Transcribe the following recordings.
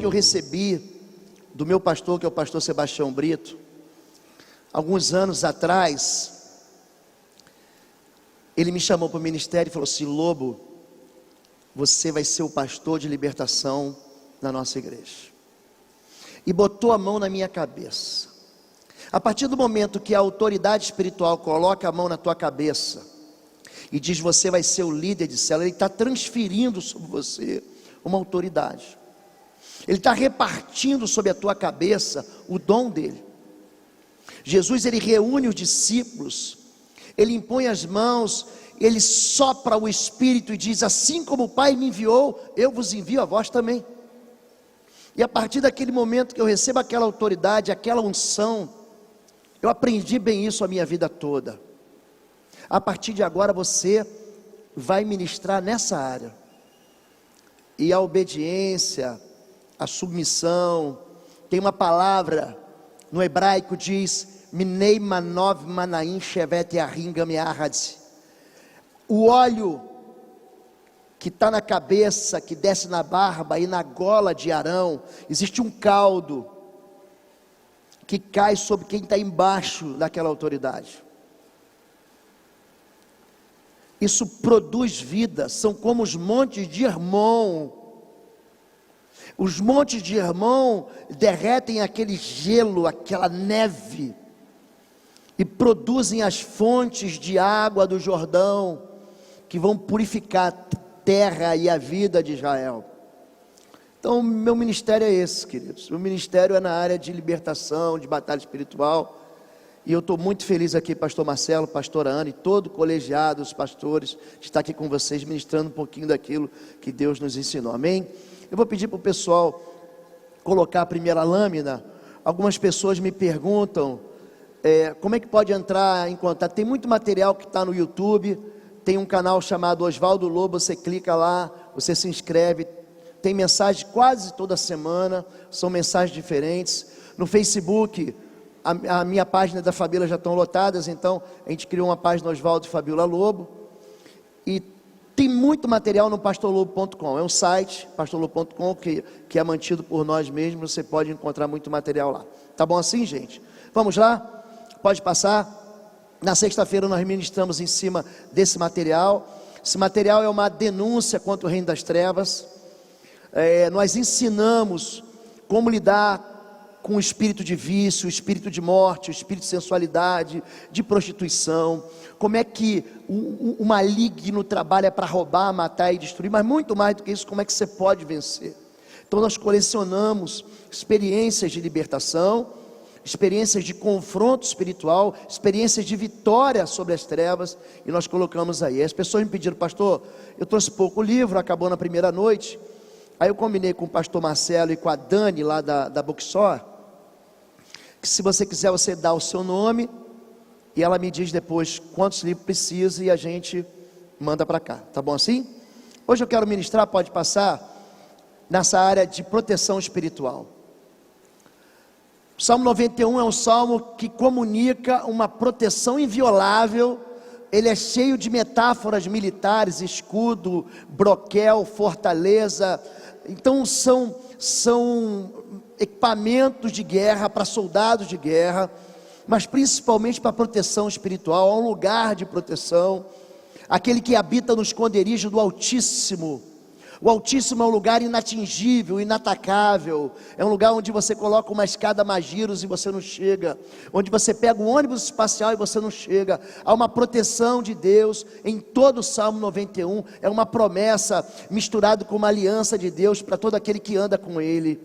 que eu recebi do meu pastor, que é o pastor Sebastião Brito, alguns anos atrás, ele me chamou para o ministério e falou assim: Lobo, você vai ser o pastor de libertação na nossa igreja. E botou a mão na minha cabeça. A partir do momento que a autoridade espiritual coloca a mão na tua cabeça e diz: você vai ser o líder de célula, ele está transferindo sobre você uma autoridade. Ele está repartindo sobre a tua cabeça o dom dele. Jesus, ele reúne os discípulos, ele impõe as mãos, ele sopra o Espírito e diz: assim como o Pai me enviou, eu vos envio a vós também. E a partir daquele momento que eu recebo aquela autoridade, aquela unção, eu aprendi bem isso a minha vida toda. A partir de agora você vai ministrar nessa área. E a obediência, a submissão, tem uma palavra no hebraico, diz: Minei manov manaim shevet yarim gameahad. O óleo que está na cabeça, que desce na barba e na gola de Arão, existe um caldo que cai sobre quem está embaixo daquela autoridade. Isso produz vida. São como os montes de Hermon. Os montes de Hermon derretem aquele gelo, aquela neve, e produzem as fontes de água do Jordão, que vão purificar a terra e a vida de Israel. Então, meu ministério é esse, queridos. Meu ministério é na área de libertação, de batalha espiritual. E eu estou muito feliz aqui, pastor Marcelo, pastora Ana e todo o colegiado, os pastores, de estar aqui com vocês, ministrando um pouquinho daquilo que Deus nos ensinou, amém? Eu vou pedir para o pessoal colocar a primeira lâmina. Algumas pessoas me perguntam, como é que pode entrar em contato? Tem muito material que está no YouTube, tem um canal chamado Oswaldo Lobo, você clica lá, você se inscreve, tem mensagem quase toda semana, são mensagens diferentes. No Facebook, a minha página da Fabíola já estão lotadas, então a gente criou uma página Oswaldo e Fabíola Lobo, e tem muito material no pastorlobo.com, é um site, pastorlobo.com, que é mantido por nós mesmos, você pode encontrar muito material lá. Tá bom assim, gente? Vamos lá? Pode passar. Na sexta-feira nós ministramos em cima desse material. Esse material é uma denúncia contra o reino das trevas. Nós ensinamos como lidar com o espírito de vício, o espírito de morte, o espírito de sensualidade, de prostituição, como é que o maligno trabalha para roubar, matar e destruir, mas muito mais do que isso, como é que você pode vencer. Então nós colecionamos experiências de libertação, experiências de confronto espiritual, experiências de vitória sobre as trevas, e nós colocamos aí. As pessoas me pediram: pastor, eu trouxe pouco livro, acabou na primeira noite. Aí eu combinei com o pastor Marcelo e com a Dani lá da Bookstore, que se você quiser, você dá o seu nome, e ela me diz depois quantos livros precisa, e a gente manda para cá, tá bom assim? Hoje eu quero ministrar, pode passar, nessa área de proteção espiritual. O Salmo 91 é um salmo que comunica uma proteção inviolável. Ele é cheio de metáforas militares, escudo, broquel, fortaleza. Então são equipamentos de guerra para soldados de guerra, mas principalmente para proteção espiritual. Há um lugar de proteção, aquele que habita no esconderijo do Altíssimo. O Altíssimo é um lugar inatingível, inatacável, é um lugar onde você coloca uma escada Magiros e você não chega, onde você pega um ônibus espacial e você não chega. Há uma proteção de Deus em todo o Salmo 91, é uma promessa misturada com uma aliança de Deus para todo aquele que anda com Ele.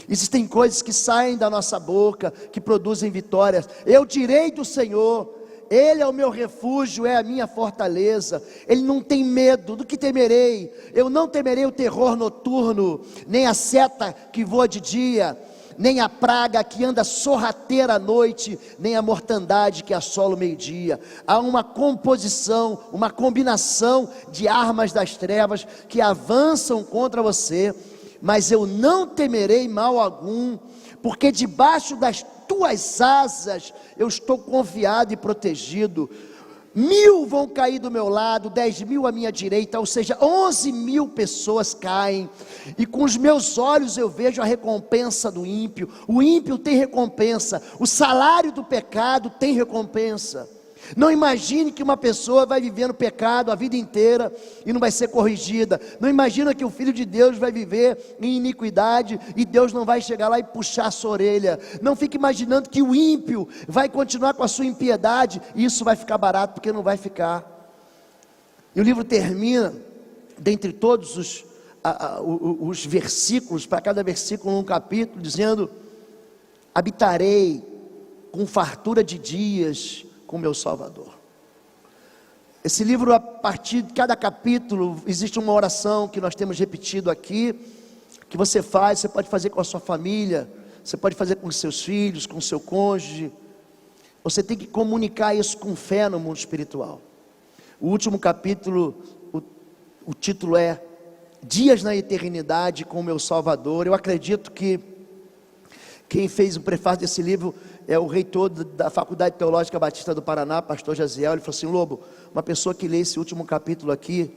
Existem coisas que saem da nossa boca, que produzem vitórias. Eu direi do Senhor: Ele é o meu refúgio, é a minha fortaleza. Ele não tem medo. Do que temerei? Eu não temerei o terror noturno, nem a seta que voa de dia, nem a praga que anda sorrateira à noite, nem a mortandade que assola o meio-dia. Há uma composição, uma combinação de armas das trevas que avançam contra você, mas eu não temerei mal algum, porque debaixo das tuas asas eu estou confiado e protegido. 1000 vão cair do meu lado, 10.000 à minha direita, ou seja, 11.000 pessoas caem, e com os meus olhos eu vejo a recompensa do ímpio. O ímpio tem recompensa, o salário do pecado tem recompensa. Não imagine que uma pessoa vai viver no pecado a vida inteira e não vai ser corrigida. Não imagina que o Filho de Deus vai viver em iniquidade e Deus não vai chegar lá e puxar a sua orelha. Não fique imaginando que o ímpio vai continuar com a sua impiedade e isso vai ficar barato, porque não vai ficar. E o livro termina, dentre todos os versículos, para cada versículo um capítulo, dizendo: habitarei com fartura de dias com meu Salvador. Esse livro, a partir de cada capítulo, existe uma oração que nós temos repetido aqui, que você faz, você pode fazer com a sua família, você pode fazer com os seus filhos, com o seu cônjuge. Você tem que comunicar isso com fé no mundo espiritual. O último capítulo, o título é Dias na Eternidade com o meu Salvador. Eu acredito que quem fez o prefácio desse livro é o reitor da Faculdade Teológica Batista do Paraná, pastor Jaziel. Ele falou assim: Lobo, uma pessoa que lê esse último capítulo aqui,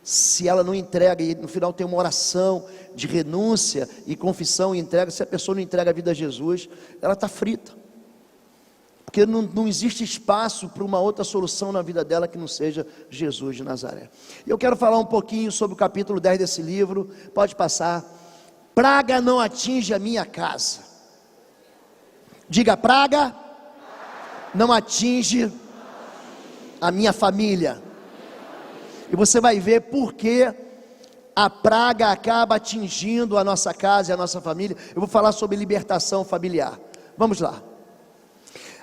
se ela não entrega, e no final tem uma oração de renúncia e confissão e entrega, se a pessoa não entrega a vida a Jesus, ela está frita, porque não existe espaço para uma outra solução na vida dela que não seja Jesus de Nazaré. Eu quero falar um pouquinho sobre o capítulo 10 desse livro. Pode passar. Praga não atinge a minha casa. Diga: praga não atinge a minha família. E você vai ver por que a praga acaba atingindo a nossa casa e a nossa família. Eu vou falar sobre libertação familiar. Vamos lá.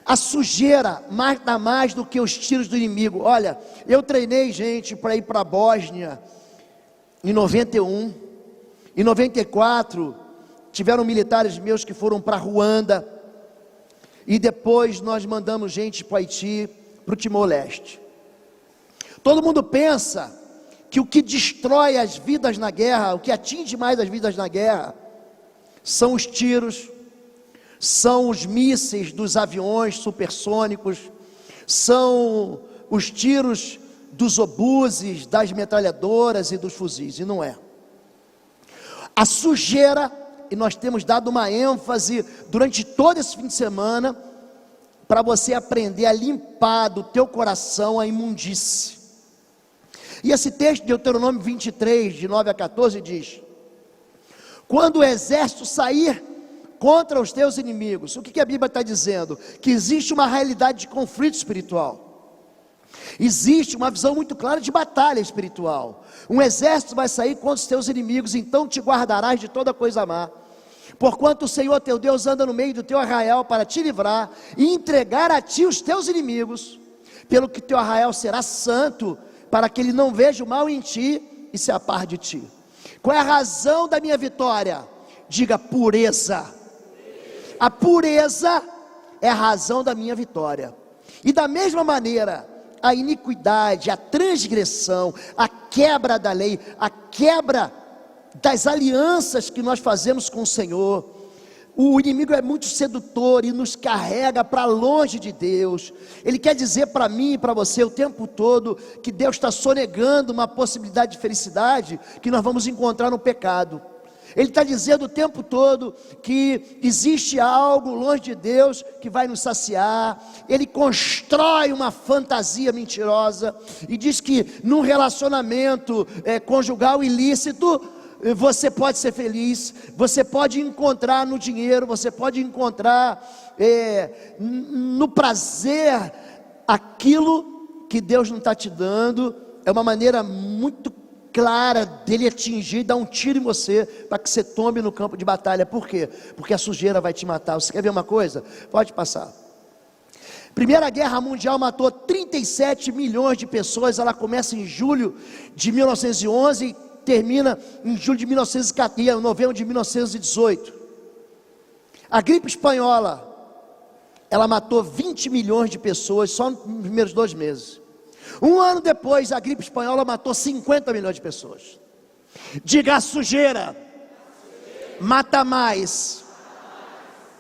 A sujeira mata mais do que os tiros do inimigo. Olha, eu treinei gente para ir para a Bósnia em 91. Em 94 tiveram militares meus que foram para Ruanda. E depois nós mandamos gente para o Haiti, para o Timor-Leste. Todo mundo pensa que o que destrói as vidas na guerra, o que atinge mais as vidas na guerra, são os tiros, são os mísseis dos aviões supersônicos, são os tiros dos obuses, das metralhadoras e dos fuzis. E não é. A sujeira, e nós temos dado uma ênfase durante todo esse fim de semana, para você aprender a limpar do teu coração a imundície. E esse texto de Deuteronômio 23, de 9 a 14 diz: quando o exército sair contra os teus inimigos, o que a Bíblia está dizendo? Que existe uma realidade de conflito espiritual. Existe uma visão muito clara de batalha espiritual. Um exército vai sair contra os teus inimigos, então te guardarás de toda coisa má, porquanto o Senhor teu Deus anda no meio do teu arraial para te livrar e entregar a ti os teus inimigos, pelo que teu arraial será santo, para que ele não veja o mal em ti e se aparte de ti. Qual é a razão da minha vitória? Diga: pureza. A pureza é a razão da minha vitória. E da mesma maneira, a iniquidade, a transgressão, a quebra da lei, a quebra das alianças que nós fazemos com o Senhor. O inimigo é muito sedutor e nos carrega para longe de Deus. Ele quer dizer para mim e para você o tempo todo que Deus está sonegando uma possibilidade de felicidade que nós vamos encontrar no pecado. Ele está dizendo o tempo todo que existe algo longe de Deus que vai nos saciar. Ele constrói uma fantasia mentirosa e diz que num relacionamento conjugal ilícito, você pode ser feliz, você pode encontrar no dinheiro, você pode encontrar no prazer aquilo que Deus não está te dando. É uma maneira muito clara dele atingir e dar um tiro em você, para que você tome no campo de batalha. Por quê? Porque a sujeira vai te matar. Você quer ver uma coisa? Pode passar. Primeira Guerra Mundial matou 37 milhões de pessoas. Ela começa em julho de 1911 e termina em julho de 1914, novembro de 1918. A gripe espanhola, ela matou 20 milhões de pessoas só nos primeiros 2 meses. Um ano depois, a gripe espanhola matou 50 milhões de pessoas. Diga: a sujeira mata mais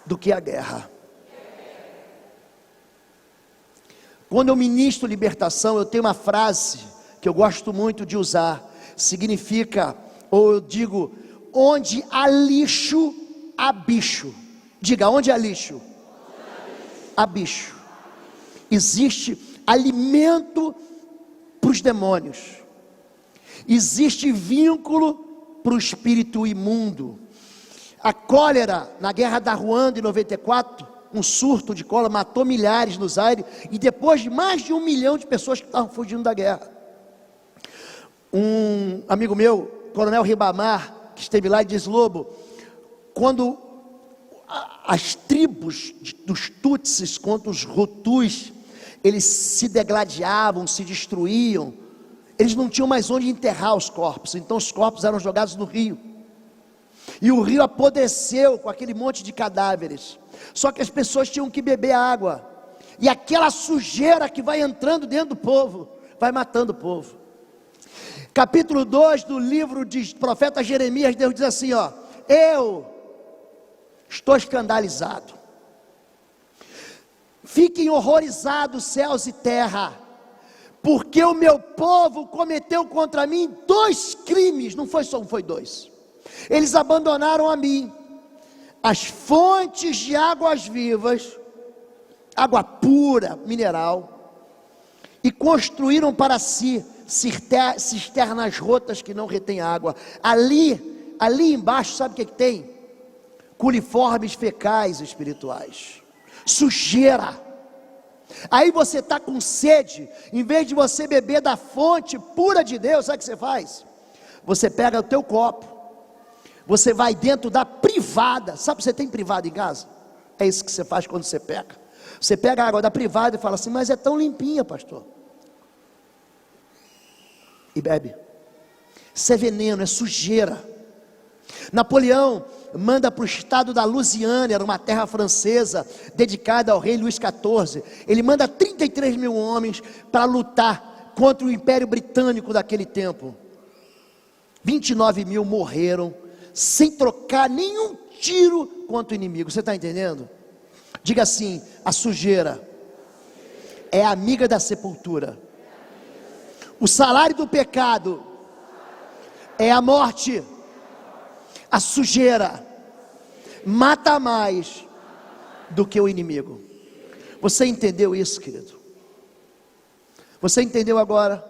do que a guerra. Quando eu ministro libertação, eu tenho uma frase que eu gosto muito de usar. Significa, ou eu digo, onde há lixo, há bicho. Diga, onde há lixo? Há bicho. Existe alimento para os demônios. Existe vínculo para o espírito imundo. A cólera, na guerra da Ruanda em 94, um surto de cólera matou milhares no Zaire, e depois de mais de 1 milhão de pessoas que estavam fugindo da guerra. Um amigo meu, Coronel Ribamar, que esteve lá, e diz: Lobo, quando as tribos dos Tutsis contra os Hutus, eles se degladiavam, se destruíam, eles não tinham mais onde enterrar os corpos, então os corpos eram jogados no rio, e o rio apodreceu com aquele monte de cadáveres. Só que as pessoas tinham que beber água, e aquela sujeira que vai entrando dentro do povo, vai matando o povo. Capítulo 2 do livro de profeta Jeremias, Deus diz assim, ó: eu estou escandalizado, fiquem horrorizados céus e terra, porque o meu povo cometeu contra mim 2 crimes, não foi só um, foi 2. Eles abandonaram a mim as fontes de águas vivas, água pura, mineral, e construíram para si cisternas rotas que não retêm água. Ali embaixo, sabe o que tem? Coliformes fecais espirituais, sujeira. Aí você está com sede, em vez de você beber da fonte pura de Deus, sabe o que você faz? Você pega o teu copo, você vai dentro da privada. Sabe, você tem privada em casa? É isso que você faz quando você peca. Você pega a água da privada e fala assim: mas é tão limpinha, pastor. E bebe. Isso é veneno, é sujeira. Napoleão manda para o estado da Louisiana, era uma terra francesa dedicada ao rei Luís XIV. Ele manda 33 mil homens para lutar contra o Império Britânico daquele tempo. 29 mil morreram sem trocar nenhum tiro contra o inimigo. Você está entendendo? Diga assim: a sujeira é amiga da sepultura. O salário do pecado é a morte. A sujeira mata mais do que o inimigo. Você entendeu isso, querido? Você entendeu agora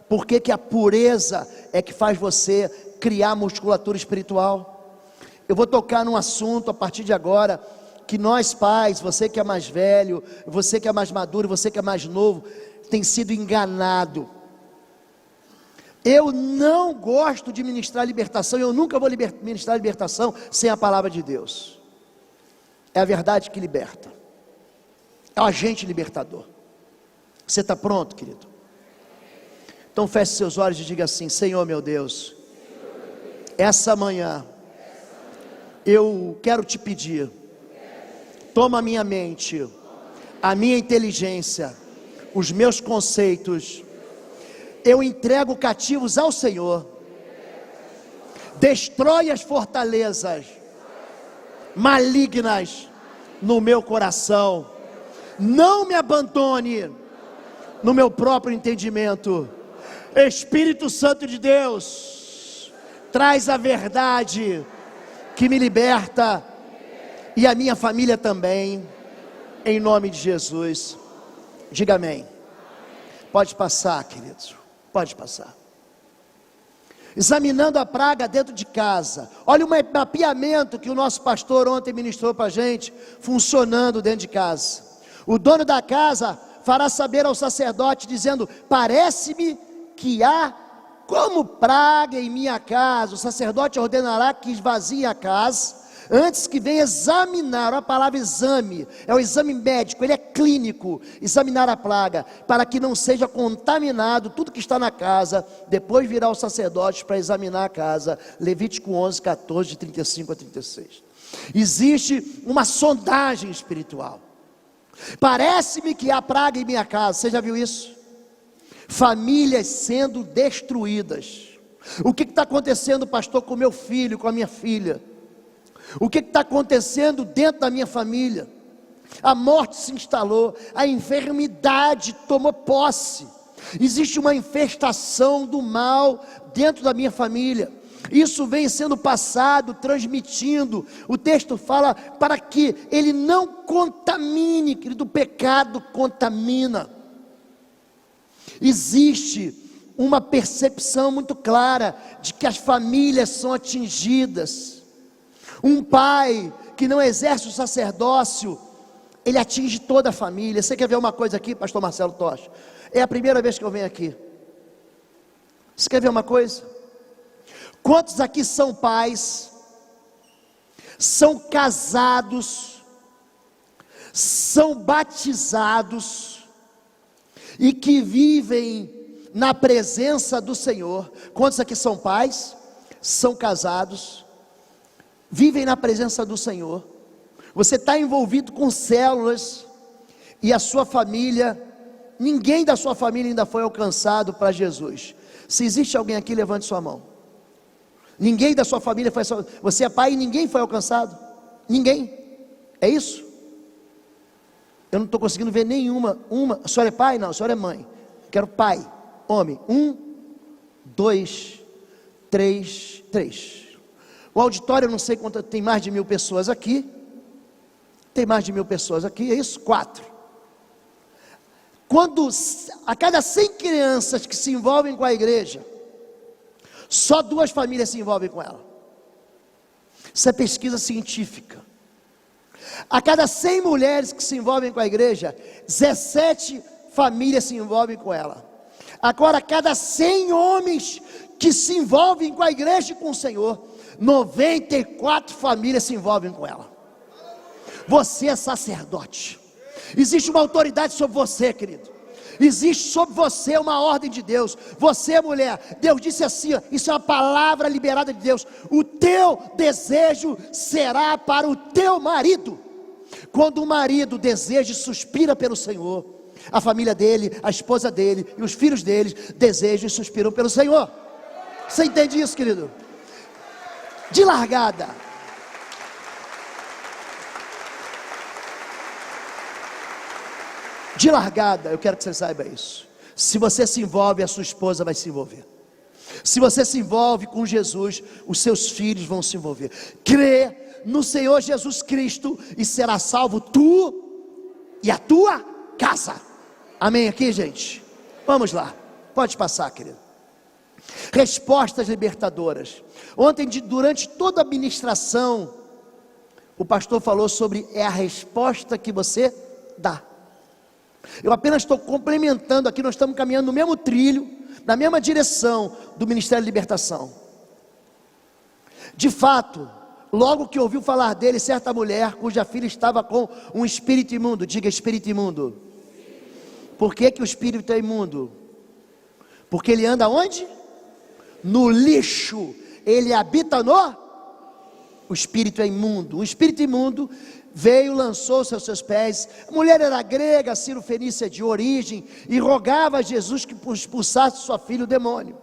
por que a pureza é que faz você criar musculatura espiritual? Eu vou tocar num assunto a partir de agora, que nós pais, você que é mais velho, você que é mais maduro, você que é mais novo, tem sido enganado. Eu não gosto de ministrar libertação, eu nunca vou ministrar libertação sem a palavra de Deus. É a verdade que liberta, é o agente libertador. Você está pronto, querido? Então feche seus olhos e diga assim: Senhor meu Deus, essa manhã eu quero te pedir, toma a minha mente, a minha inteligência, os meus conceitos, eu entrego cativos ao Senhor. Destrói as fortalezas malignas no meu coração. Não me abandone no meu próprio entendimento. Espírito Santo de Deus, traz a verdade que me liberta, e a minha família também, em nome de Jesus. Diga amém. Pode passar, queridos. Pode passar. Examinando a praga dentro de casa. Olha o mapeamento que o nosso pastor ontem ministrou para a gente, funcionando dentro de casa. O dono da casa fará saber ao sacerdote, dizendo: parece-me que há como praga em minha casa. O sacerdote ordenará que esvazie a casa, antes que venha examinar. A palavra exame é o exame médico, ele é clínico. Examinar a praga, para que não seja contaminado tudo que está na casa. Depois virá o sacerdote para examinar a casa. Levítico 11, 14, de 35 a 36. Existe uma sondagem espiritual. Parece-me que há praga em minha casa. Você já viu isso? Famílias sendo destruídas. O que está acontecendo, pastor, com meu filho, com a minha filha? O que está acontecendo dentro da minha família? a morte se instalou, a enfermidade tomou posse. Existe uma infestação do mal dentro da minha família. Isso vem sendo passado, transmitindo. O texto fala para que ele não contamine, querido, o pecado contamina. Existe uma percepção muito clara de que as famílias são atingidas. Um pai que não exerce o sacerdócio, ele atinge toda a família. Você quer ver uma coisa aqui, pastor Marcelo Tocha? É a primeira vez que eu venho aqui. Você quer ver uma coisa? Quantos aqui são pais, são casados, são batizados e que vivem na presença do Senhor? Quantos aqui são pais, são casados, vivem na presença do Senhor? Você está envolvido com células e a sua família, ninguém da sua família ainda foi alcançado para Jesus. Se existe alguém aqui, levante sua mão. Ninguém da sua família foi, você é pai e ninguém foi alcançado? Ninguém? É isso? Eu não estou conseguindo ver nenhuma. A senhora é pai? Não, a senhora é mãe. Quero pai, homem. 1, 2, 3. O auditório, eu não sei quanto, tem mais de 1000 pessoas aqui. Tem mais de 1000 pessoas aqui, é isso? 4. Quando a cada 100 crianças que se envolvem com a igreja, só 2 famílias se envolvem com ela. Isso é pesquisa científica. A cada 100 mulheres que se envolvem com a igreja, 17 famílias se envolvem com ela. Agora, a cada 100 homens que se envolvem com a igreja e com o Senhor, 94 famílias se envolvem com ela. Você é sacerdote. Existe uma autoridade sobre você, querido. Existe sobre você uma ordem de Deus. Você, mulher, Deus disse assim, ó, isso é uma palavra liberada de Deus: o teu desejo será para o teu marido. Quando o marido deseja e suspira pelo Senhor, a família dele, a esposa dele e os filhos dele desejam e suspiram pelo Senhor. Você entende isso, querido? De largada, eu quero que você saiba isso. Se você se envolve, a sua esposa vai se envolver. Se você se envolve com Jesus, os seus filhos vão se envolver. Crê no Senhor Jesus Cristo e será salvo tu e a tua casa. Amém aqui, gente? Vamos lá, pode passar, querido. Respostas libertadoras. Ontem, durante toda a ministração, o pastor falou sobre a resposta que você dá. Eu apenas estou complementando aqui, nós estamos caminhando no mesmo trilho, na mesma direção do Ministério de Libertação. De fato, logo que ouviu falar dele, certa mulher cuja filha estava com um espírito imundo. Diga: espírito imundo. Por que que o espírito é imundo? Porque ele anda onde? No lixo. Ele habita no... O espírito é imundo. O espírito imundo veio, lançou-se aos seus pés. A mulher era grega, Cirofenícia de origem, e rogava a Jesus que expulsasse sua filha o demônio.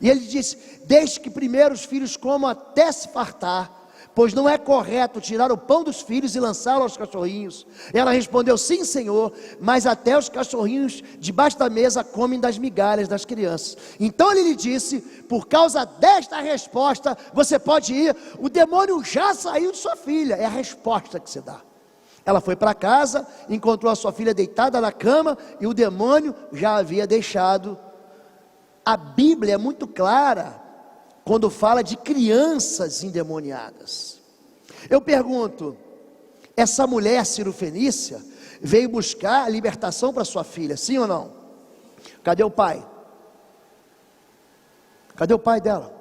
E ele disse: deixe que primeiro os filhos comam até se fartar, pois não é correto tirar o pão dos filhos e lançá-lo aos cachorrinhos. Ela respondeu: sim, Senhor, mas até os cachorrinhos debaixo da mesa comem das migalhas das crianças. Então ele lhe disse: por causa desta resposta, você pode ir, o demônio já saiu de sua filha. É a resposta que você dá. Ela foi para casa, encontrou a sua filha deitada na cama, e o demônio já havia deixado. A Bíblia é muito clara quando fala de crianças endemoniadas. Eu pergunto: essa mulher Cirofenícia veio buscar a libertação para sua filha, sim ou não? Cadê o pai? Cadê o pai dela?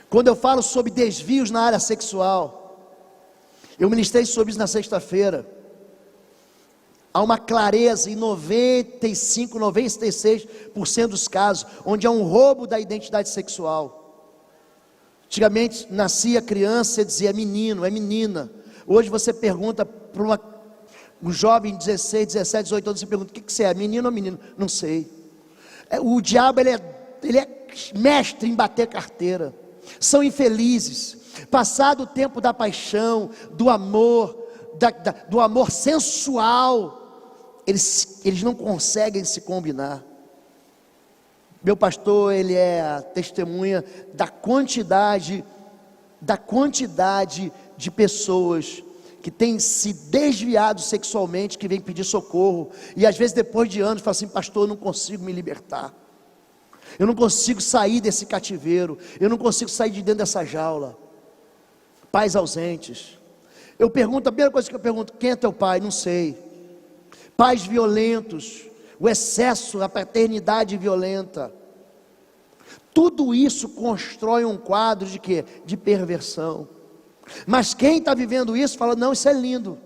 Quando eu falo sobre desvios na área sexual, eu ministrei sobre isso na sexta-feira. Há uma clareza em 95, 96% dos casos, onde há um roubo da identidade sexual. Antigamente nascia criança, você dizia: é menino, é menina. Hoje você pergunta para um jovem de 16, 17, 18 anos, você pergunta: o que você é, menino ou menino? Não sei. O diabo ele é mestre em bater carteira. São infelizes. Passado o tempo da paixão, do amor, do amor sensual, eles não conseguem se combinar. Meu pastor, ele é a testemunha da quantidade de pessoas que têm se desviado sexualmente, que vêm pedir socorro, e às vezes depois de anos, fala assim: pastor, eu não consigo me libertar, eu não consigo sair desse cativeiro, eu não consigo sair de dentro dessa jaula. Pais ausentes. Eu pergunto, a primeira coisa que eu pergunto: quem é teu pai? Não sei. Pais violentos, o excesso, a paternidade violenta, tudo isso constrói um quadro de quê? De perversão. Mas quem está vivendo isso fala: não, isso é lindo,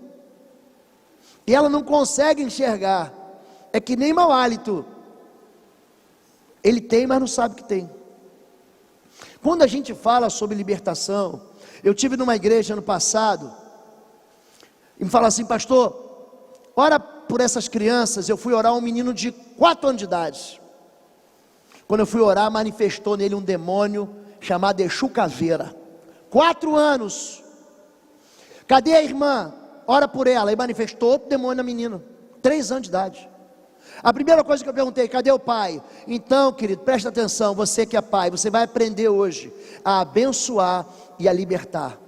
e ela não consegue enxergar. É que nem mau hálito, ele tem, mas não sabe que tem. Quando a gente fala sobre libertação, eu tive numa igreja ano passado, e me fala assim: pastor, ora por essas crianças. Eu fui orar um menino de 4 anos de idade. Quando eu fui orar, manifestou nele um demônio chamado Exu Caveira. 4 anos. Cadê a irmã? Ora por ela. E manifestou outro demônio na menina, 3 anos de idade. A primeira coisa que eu perguntei: cadê o pai? Então, querido, presta atenção, você que é pai, você vai aprender hoje a abençoar e a libertar.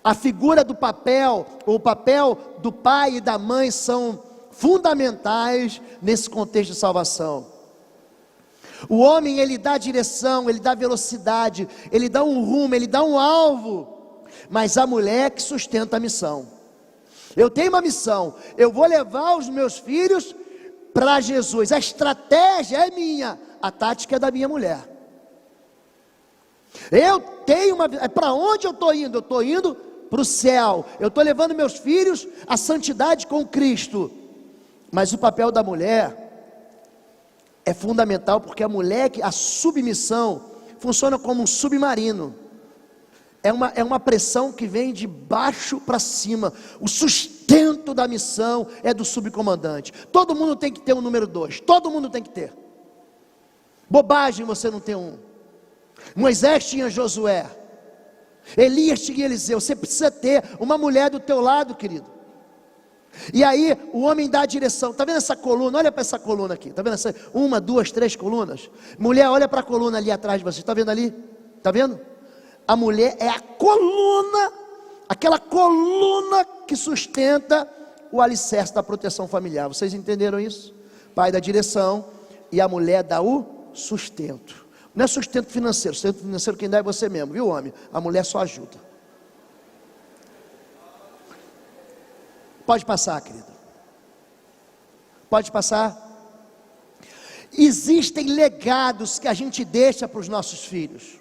A figura do papel, o papel do pai e da mãe são fundamentais nesse contexto de salvação. O homem, ele dá direção, ele dá velocidade, ele dá um rumo, ele dá um alvo, mas a mulher que sustenta a missão. Eu tenho uma missão, eu vou levar os meus filhos para Jesus, a estratégia é minha, a tática é da minha mulher. Eu tenho para onde eu estou indo? Eu estou indo para o céu, eu estou levando meus filhos à santidade com Cristo. Mas o papel da mulher é fundamental, porque a submissão funciona como um submarino. É uma pressão que vem de baixo para cima. O sustento da missão é do subcomandante. Todo mundo tem que ter um número 2, todo mundo tem que ter. Bobagem você não ter um. Moisés tinha Josué, Elias tinha Eliseu. Você precisa ter uma mulher do teu lado, querido. E aí o homem dá a direção. Está vendo essa coluna? Olha para essa coluna aqui. Está vendo essa 1, 2, 3 colunas? Mulher, olha para a coluna ali atrás de você. Está vendo ali? Está vendo? A mulher é a coluna, aquela coluna que sustenta o alicerce da proteção familiar. Vocês entenderam isso? Pai dá direção e a mulher dá o sustento. Não é sustento financeiro. Sustento financeiro quem dá é você mesmo, viu, homem? A mulher só ajuda. Pode passar, querido. Pode passar. Existem legados que a gente deixa para os nossos filhos,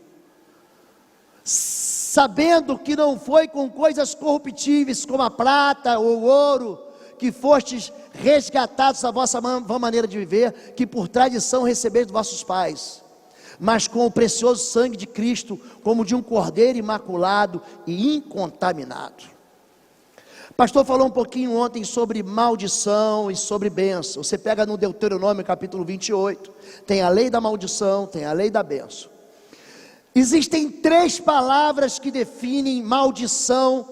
sabendo que não foi com coisas corruptíveis como a prata ou o ouro que fostes resgatados da vossa vã maneira de viver, que por tradição recebeis dos vossos pais, mas com o precioso sangue de Cristo, como de um cordeiro imaculado e incontaminado. O pastor falou um pouquinho ontem sobre maldição e sobre bênção. Você pega no Deuteronômio capítulo 28, tem a lei da maldição, tem a lei da bênção. Existem 3 palavras que definem maldição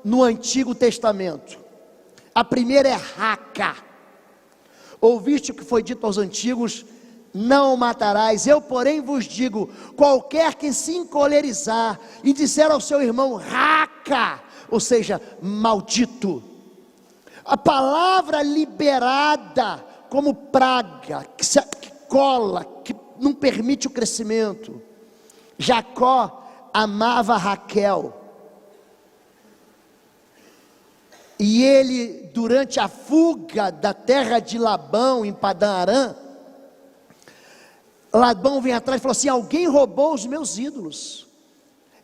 no Antigo Testamento. A primeira é raca. Ouviste o que foi dito aos antigos: não matarás. Eu, porém, vos digo: qualquer que se encolerizar e disser ao seu irmão raca, ou seja, maldito. A palavra liberada como praga, que cola, que não permite o crescimento. Jacó amava Raquel, e ele, durante a fuga da terra de Labão em Padã Arã, Labão vem atrás e falou assim: alguém roubou os meus ídolos.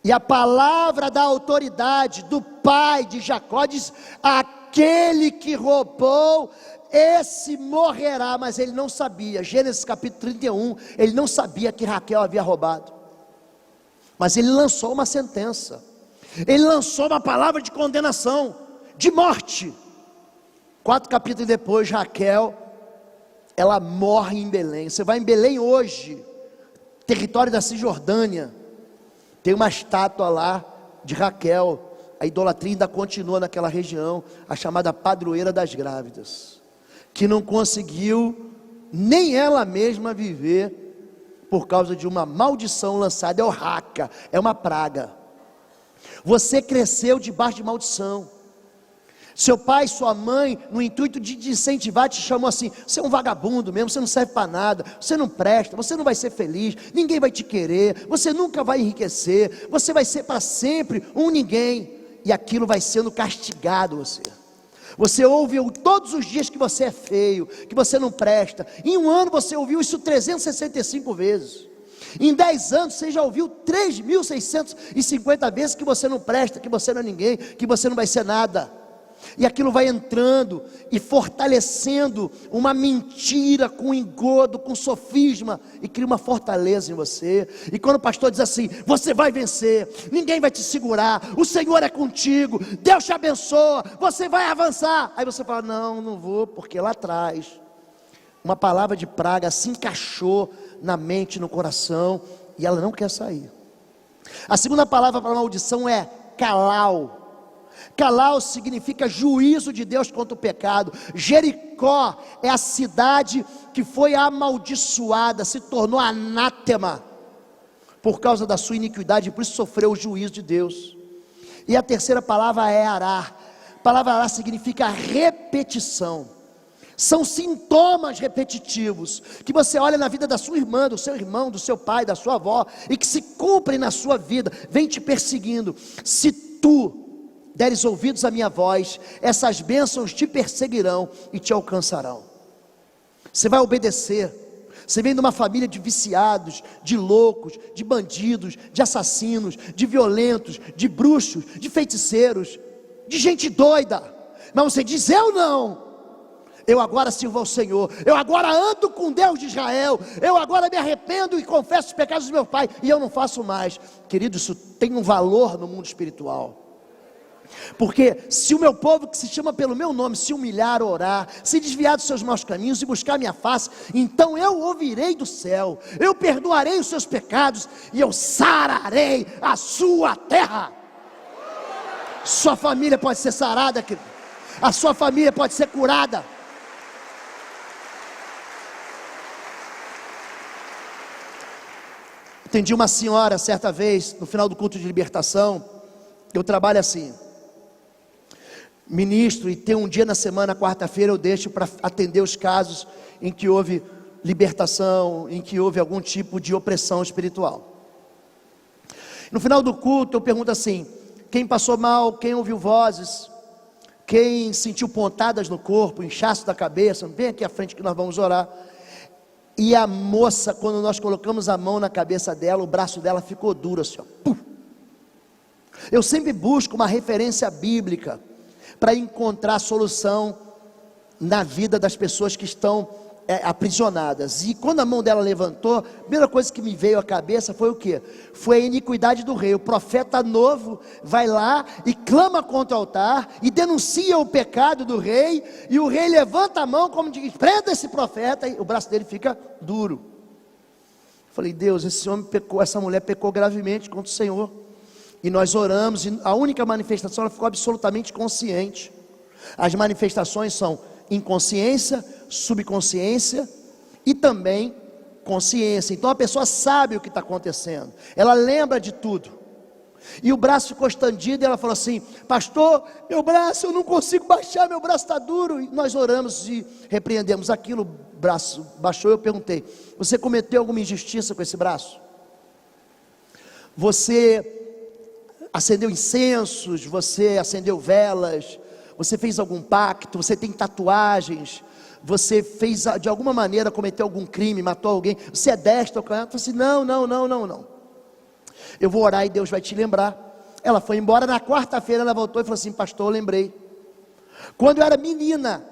E a palavra da autoridade do pai de Jacó diz: aquele que roubou, esse morrerá. Mas ele não sabia, Gênesis capítulo 31, ele não sabia que Raquel havia roubado. Mas ele lançou uma sentença, ele lançou uma palavra de condenação, de morte. 4 capítulos depois, Raquel, ela morre em Belém. Você vai em Belém hoje, território da Cisjordânia, tem uma estátua lá de Raquel. A idolatria ainda continua naquela região, a chamada padroeira das grávidas, que não conseguiu nem ela mesma viver por causa de uma maldição lançada. É o raca, é uma praga. Você cresceu debaixo de maldição. Seu pai, sua mãe, no intuito de te incentivar, te chamou assim: você é um vagabundo mesmo, você não serve para nada, você não presta, você não vai ser feliz, ninguém vai te querer, você nunca vai enriquecer, você vai ser para sempre um ninguém. E aquilo vai sendo castigado você. Você ouve todos os dias que você é feio, que você não presta. Em um ano você ouviu isso 365 vezes. Em 10 anos você já ouviu 3.650 vezes que você não presta, que você não é ninguém, que você não vai ser nada. E aquilo vai entrando e fortalecendo uma mentira com engodo, com sofisma, e cria uma fortaleza em você. E quando o pastor diz assim: você vai vencer, ninguém vai te segurar, o Senhor é contigo, Deus te abençoa, você vai avançar. Aí você fala: não vou, porque lá atrás uma palavra de praga se encaixou na mente, no coração, e ela não quer sair. A segunda palavra para maldição é calau. Calau significa juízo de Deus contra o pecado. Jericó é a cidade que foi amaldiçoada, se tornou anátema por causa da sua iniquidade, por isso sofreu o juízo de Deus. E a terceira palavra é ará. A palavra ará significa repetição. São sintomas repetitivos que você olha na vida da sua irmã, do seu irmão, do seu pai, da sua avó, e que se cumprem na sua vida, vem te perseguindo. Se tu deres ouvidos à minha voz, essas bênçãos te perseguirão e te alcançarão. Você vai obedecer. Você vem de uma família de viciados, de loucos, de bandidos, de assassinos, de violentos, de bruxos, de feiticeiros, de gente doida, mas você diz: eu não, eu agora sirvo ao Senhor, eu agora ando com Deus de Israel, eu agora me arrependo e confesso os pecados do meu pai, e eu não faço mais. Querido, isso tem um valor no mundo espiritual. Porque se o meu povo, que se chama pelo meu nome, se humilhar, orar, se desviar dos seus maus caminhos e buscar a minha face, então eu ouvirei do céu, eu perdoarei os seus pecados e eu sararei a sua terra. Sua família pode ser sarada, querido. A sua família pode ser curada. Atendi uma senhora certa vez, no final do culto de libertação. Eu trabalho assim, ministro, e tem um dia na semana, quarta-feira, eu deixo para atender os casos em que houve libertação, em que houve algum tipo de opressão espiritual. No final do culto eu pergunto assim: quem passou mal, quem ouviu vozes, quem sentiu pontadas no corpo, inchaço da cabeça, vem aqui à frente que nós vamos orar. E a moça, quando nós colocamos a mão na cabeça dela, o braço dela ficou duro assim, ó. Puf. Eu sempre busco uma referência bíblica para encontrar solução na vida das pessoas que estão aprisionadas. E quando a mão dela levantou, a primeira coisa que me veio à cabeça foi o quê? Foi a iniquidade do rei. O profeta novo vai lá e clama contra o altar e denuncia o pecado do rei, e o rei levanta a mão como diz: prenda esse profeta, e o braço dele fica duro. Eu falei: Deus, esse homem pecou, essa mulher pecou gravemente contra o Senhor. E nós oramos, e a única manifestação, ela ficou absolutamente consciente. As manifestações são inconsciência, subconsciência e também consciência. Então a pessoa sabe o que está acontecendo, ela lembra de tudo. E o braço ficou estendido, e ela falou assim: pastor, meu braço, eu não consigo baixar, meu braço está duro. E nós oramos e repreendemos aquilo, o braço baixou. Eu perguntei: você cometeu alguma injustiça com esse braço? Você acendeu incensos, você acendeu velas, você fez algum pacto, você tem tatuagens, você fez, de alguma maneira, cometeu algum crime, matou alguém, você é destro ou canhoto? Eu falei assim: não, eu vou orar e Deus vai te lembrar. Ela foi embora. Na quarta-feira ela voltou e falou assim: pastor, eu lembrei, quando eu era menina,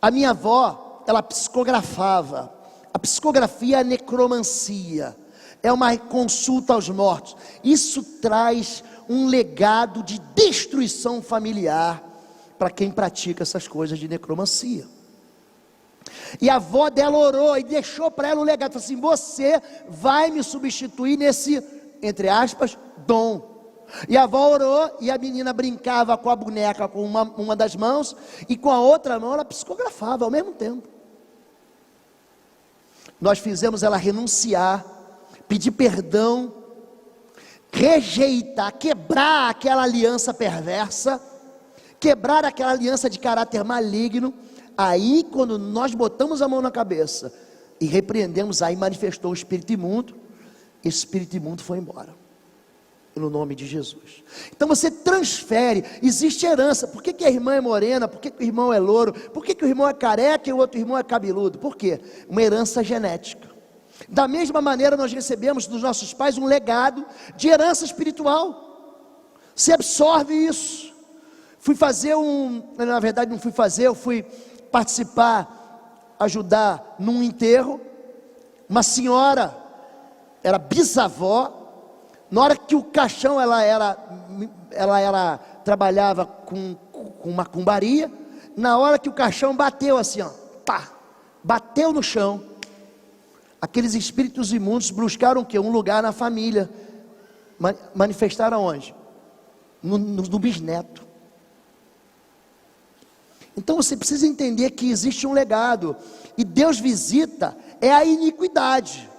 a minha avó, ela psicografava. A psicografia é a necromancia, é uma consulta aos mortos. Isso traz um legado de destruição familiar para quem pratica essas coisas de necromancia. E a avó dela orou e deixou para ela um legado, falou assim: você vai me substituir nesse, entre aspas, dom. E a avó orou, e a menina brincava com a boneca com uma das mãos, e com a outra mão ela psicografava ao mesmo tempo. Nós fizemos ela renunciar, pedir perdão, rejeitar, quebrar aquela aliança perversa, quebrar aquela aliança de caráter maligno. Aí quando nós botamos a mão na cabeça e repreendemos, aí manifestou o espírito imundo. Esse espírito imundo foi embora, no nome de Jesus. Então você transfere, existe herança. Por que a irmã é morena? Por que o irmão é louro? Por que o irmão é careca e o outro irmão é cabeludo? Por quê? Uma herança genética. Da mesma maneira nós recebemos dos nossos pais um legado de herança espiritual. Você absorve isso. Na verdade não fui fazer, eu fui participar, ajudar num enterro. Uma senhora, era bisavó. Na hora que o caixão, ela trabalhava com macumbaria. Na hora que o caixão bateu assim, ó, pá, bateu no chão, aqueles espíritos imundos buscaram o quê? Um lugar na família. Manifestaram onde? No bisneto. Então você precisa entender que existe um legado, e Deus visita a iniquidade.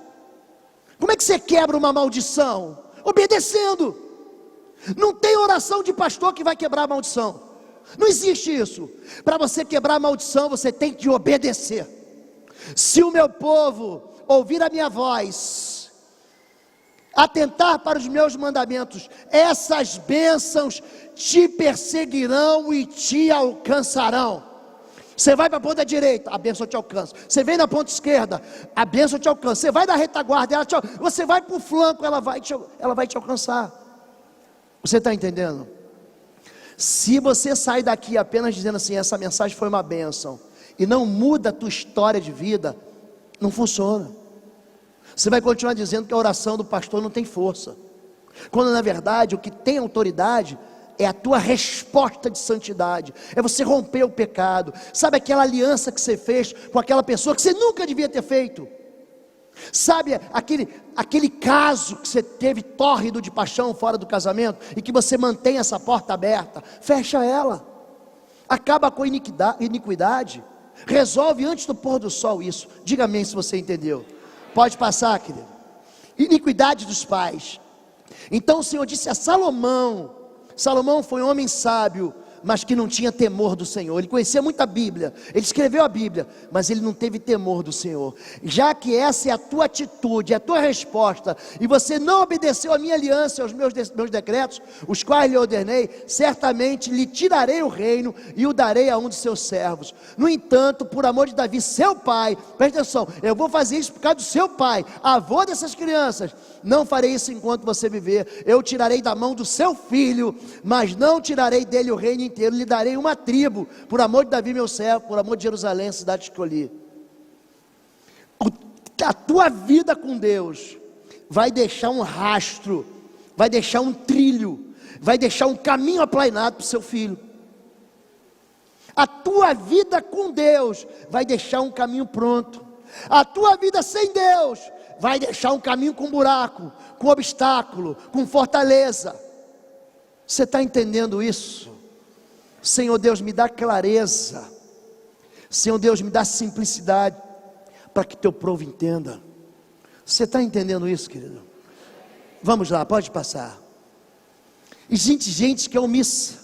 Como é que você quebra uma maldição? Obedecendo. Não tem oração de pastor que vai quebrar a maldição. Não existe isso. Para você quebrar a maldição, você tem que obedecer. Se o meu povo ouvir a minha voz, atentar para os meus mandamentos, essas bênçãos te perseguirão e te alcançarão. Você vai para a ponta direita, a bênção te alcança. Você vem na ponta esquerda, a bênção te alcança. Você vai na retaguarda, você vai para o flanco, ela vai te alcançar. Você está entendendo? Se você sai daqui apenas dizendo assim, essa mensagem foi uma bênção, e não muda a tua história de vida, não funciona. Você vai continuar dizendo que a oração do pastor não tem força, quando na verdade o que tem autoridade é a tua resposta de santidade, é você romper o pecado. Sabe aquela aliança que você fez com aquela pessoa que você nunca devia ter feito? Sabe aquele caso que você teve tórrido de paixão fora do casamento, e que você mantém essa porta aberta? Fecha ela, acaba com a iniquidade, resolve antes do pôr do sol isso. Diga amém se você entendeu. Pode passar, querido. Iniquidade dos pais. Então o Senhor disse a Salomão foi um homem sábio, mas que não tinha temor do Senhor. Ele conhecia muito a Bíblia, ele escreveu a Bíblia, mas ele não teve temor do Senhor. Já que essa é a tua atitude, é a tua resposta, e você não obedeceu a minha aliança, aos meus decretos, os quais lhe ordenei, certamente lhe tirarei o reino e o darei a um de seus servos. No entanto, por amor de Davi, seu pai, presta atenção, eu vou fazer isso por causa do seu pai, avô dessas crianças. Não farei isso enquanto você viver. Eu tirarei da mão do seu filho, mas não tirarei dele o reino inteiro. Lhe darei uma tribo, por amor de Davi meu servo, por amor de Jerusalém, a cidade que escolhi. A tua vida com Deus vai deixar um rastro, vai deixar um trilho, vai deixar um caminho aplainado para o seu filho. A tua vida com Deus vai deixar um caminho pronto. A tua vida sem Deus vai deixar um caminho com buraco, com obstáculo, com fortaleza. Você está entendendo isso? Senhor Deus, me dá clareza. Senhor Deus, me dá simplicidade, para que teu povo entenda. Você está entendendo isso, querido? Vamos lá, pode passar. Existe gente que é omissa.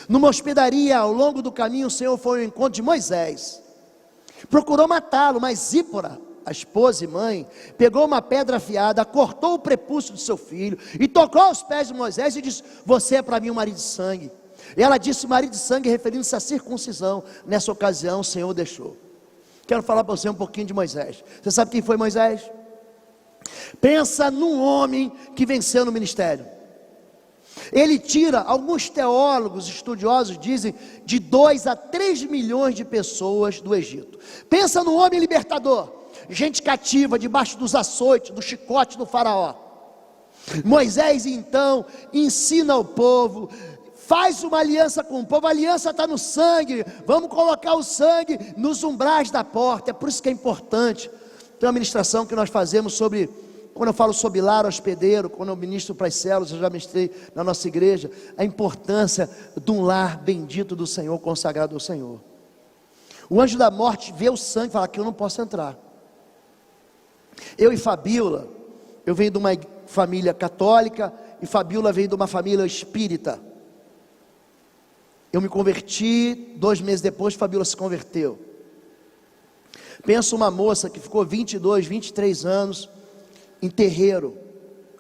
Numa hospedaria, ao longo do caminho, o Senhor foi ao encontro de Moisés. Procurou matá-lo, mas Zípora, a esposa e mãe, pegou uma pedra afiada, cortou o prepúcio de seu filho e tocou aos pés de Moisés e disse: você é para mim um marido de sangue. E ela disse marido de sangue, referindo-se à circuncisão. Nessa ocasião o Senhor deixou. Quero falar para você um pouquinho de Moisés. Você sabe quem foi Moisés? Pensa num homem que venceu no ministério. Ele tira, alguns teólogos estudiosos dizem, de 2 a 3 milhões de pessoas do Egito. Pensa num homem libertador, gente cativa, debaixo dos açoites, do chicote do faraó. Moisés então ensina ao povo, faz uma aliança com o povo. A aliança está no sangue, vamos colocar o sangue nos umbrais da porta. É por isso que é importante. Tem uma ministração que nós fazemos sobre quando eu falo sobre lar hospedeiro, quando eu ministro para as células, eu já ministrei na nossa igreja, a importância de um lar bendito do Senhor, consagrado ao Senhor. O anjo da morte vê o sangue e fala que eu não posso entrar. Eu e Fabíola, eu venho de uma família católica, e Fabíola veio de uma família espírita. Eu me converti, 2 meses depois Fabíola se converteu. Pensa uma moça que ficou 22, 23 anos em terreiro,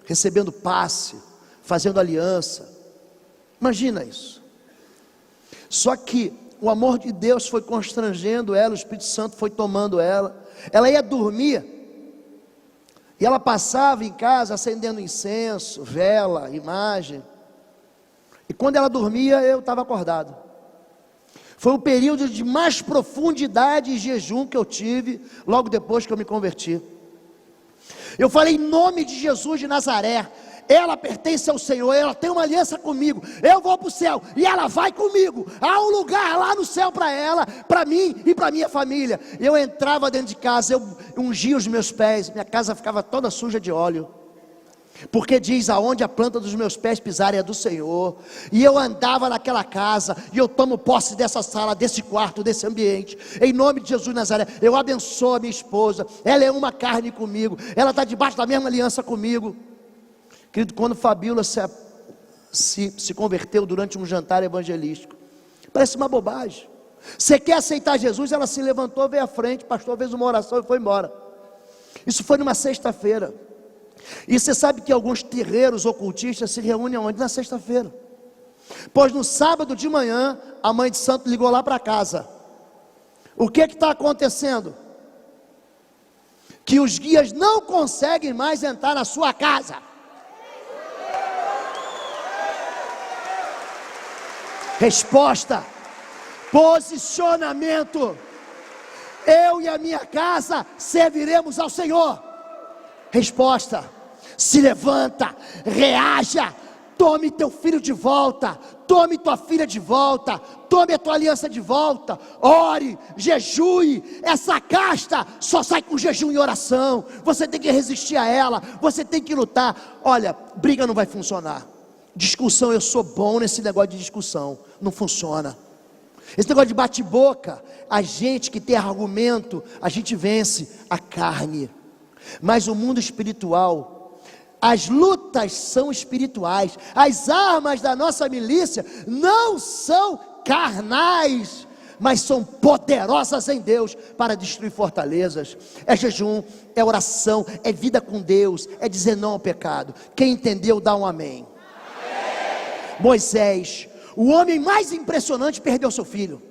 recebendo passe, fazendo aliança. Imagina isso. Só que o amor de Deus foi constrangendo ela, o Espírito Santo foi tomando ela. Ela ia dormir, e ela passava em casa acendendo incenso, vela, imagem. E quando ela dormia, eu estava acordado. Foi o período de mais profundidade e jejum que eu tive, logo depois que eu me converti. Eu falei, em nome de Jesus de Nazaré, ela pertence ao Senhor, ela tem uma aliança comigo, eu vou para o céu, e ela vai comigo, há um lugar lá no céu para ela, para mim e para minha família. Eu entrava dentro de casa, eu ungia os meus pés, minha casa ficava toda suja de óleo, porque diz, aonde a planta dos meus pés pisarem é do Senhor. E eu andava naquela casa, e eu tomo posse dessa sala, desse quarto, desse ambiente, em nome de Jesus de Nazaré. Eu abençoo a minha esposa, ela é uma carne comigo, ela está debaixo da mesma aliança comigo. Querido, quando Fabíola se converteu durante um jantar evangelístico, parece uma bobagem. Você quer aceitar Jesus? Ela se levantou, veio à frente, o pastor fez uma oração e foi embora. Isso foi numa sexta-feira. E você sabe que alguns terreiros ocultistas se reúnem onde? Na sexta-feira. Pois no sábado de manhã, a mãe de santo ligou lá para casa. O que está acontecendo? Que os guias não conseguem mais entrar na sua casa. Resposta, posicionamento. Eu e a minha casa serviremos ao Senhor. Resposta, se levanta, reaja, tome teu filho de volta, tome tua filha de volta, tome a tua aliança de volta, ore, jejue. Essa casta só sai com jejum e oração. Você tem que resistir a ela, você tem que lutar. Olha, briga não vai funcionar. Discussão, eu sou bom nesse negócio de discussão, não funciona. Esse negócio de bate-boca, a gente que tem argumento, a gente vence a carne. Mas o mundo espiritual, as lutas são espirituais, as armas da nossa milícia não são carnais, mas são poderosas em Deus para destruir fortalezas. É jejum, é oração, é vida com Deus, é dizer não ao pecado. Quem entendeu, dá um amém. Moisés, o homem mais impressionante, perdeu seu filho.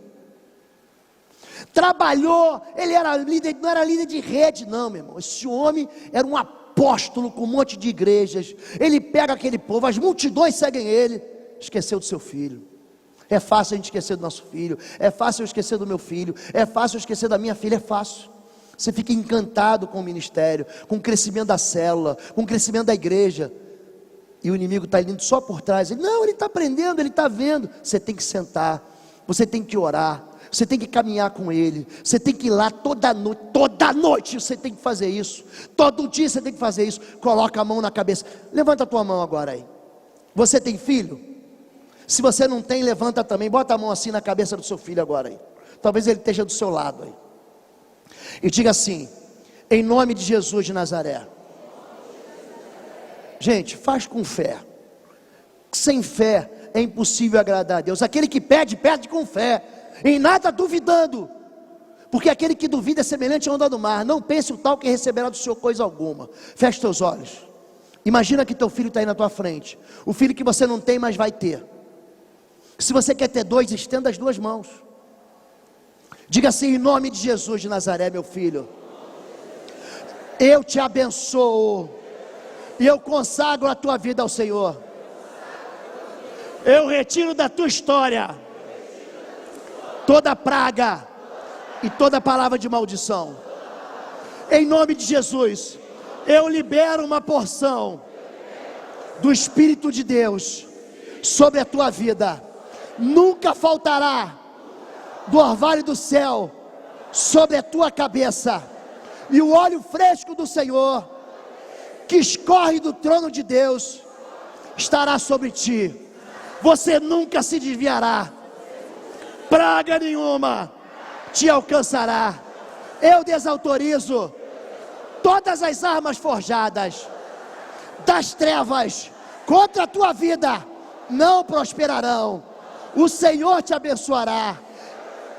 Trabalhou, ele era líder, não era líder de rede não, meu irmão. Esse homem era um apóstolo com um monte de igrejas. Ele pega aquele povo, as multidões seguem ele. Esqueceu do seu filho. É fácil a gente esquecer do nosso filho, é fácil eu esquecer do meu filho, é fácil eu esquecer da minha filha, é fácil. Você fica encantado com o ministério, com o crescimento da célula, com o crescimento da igreja. E o inimigo está indo só por trás. Ele está aprendendo, ele está vendo. Você tem que sentar, você tem que orar, você tem que caminhar com ele, você tem que ir lá toda noite você tem que fazer isso, todo dia você tem que fazer isso. Coloca a mão na cabeça, levanta a tua mão agora aí. Você tem filho? Se você não tem, levanta também, bota a mão assim na cabeça do seu filho agora aí. Talvez ele esteja do seu lado aí. E diga assim, em nome de Jesus de Nazaré. Gente, faz com fé. Sem fé é impossível agradar a Deus. Aquele que pede, pede com fé, em nada duvidando, porque aquele que duvida é semelhante à onda do mar. Não pense o tal que receberá do Senhor coisa alguma. Feche teus olhos. Imagina que teu filho está aí na tua frente, o filho que você não tem, mas vai ter. Se você quer ter 2, estenda as 2 mãos. Diga assim, em nome de Jesus de Nazaré, meu filho, eu te abençoo, e eu consagro a tua vida ao Senhor. Eu retiro da tua história toda praga e toda palavra de maldição. Em nome de Jesus, eu libero uma porção do Espírito de Deus sobre a tua vida. Nunca faltará do orvalho do céu sobre a tua cabeça, e o óleo fresco do Senhor que escorre do trono de Deus estará sobre ti. Você nunca se desviará, praga nenhuma te alcançará. Eu desautorizo todas as armas forjadas das trevas contra a tua vida, não prosperarão. O Senhor te abençoará,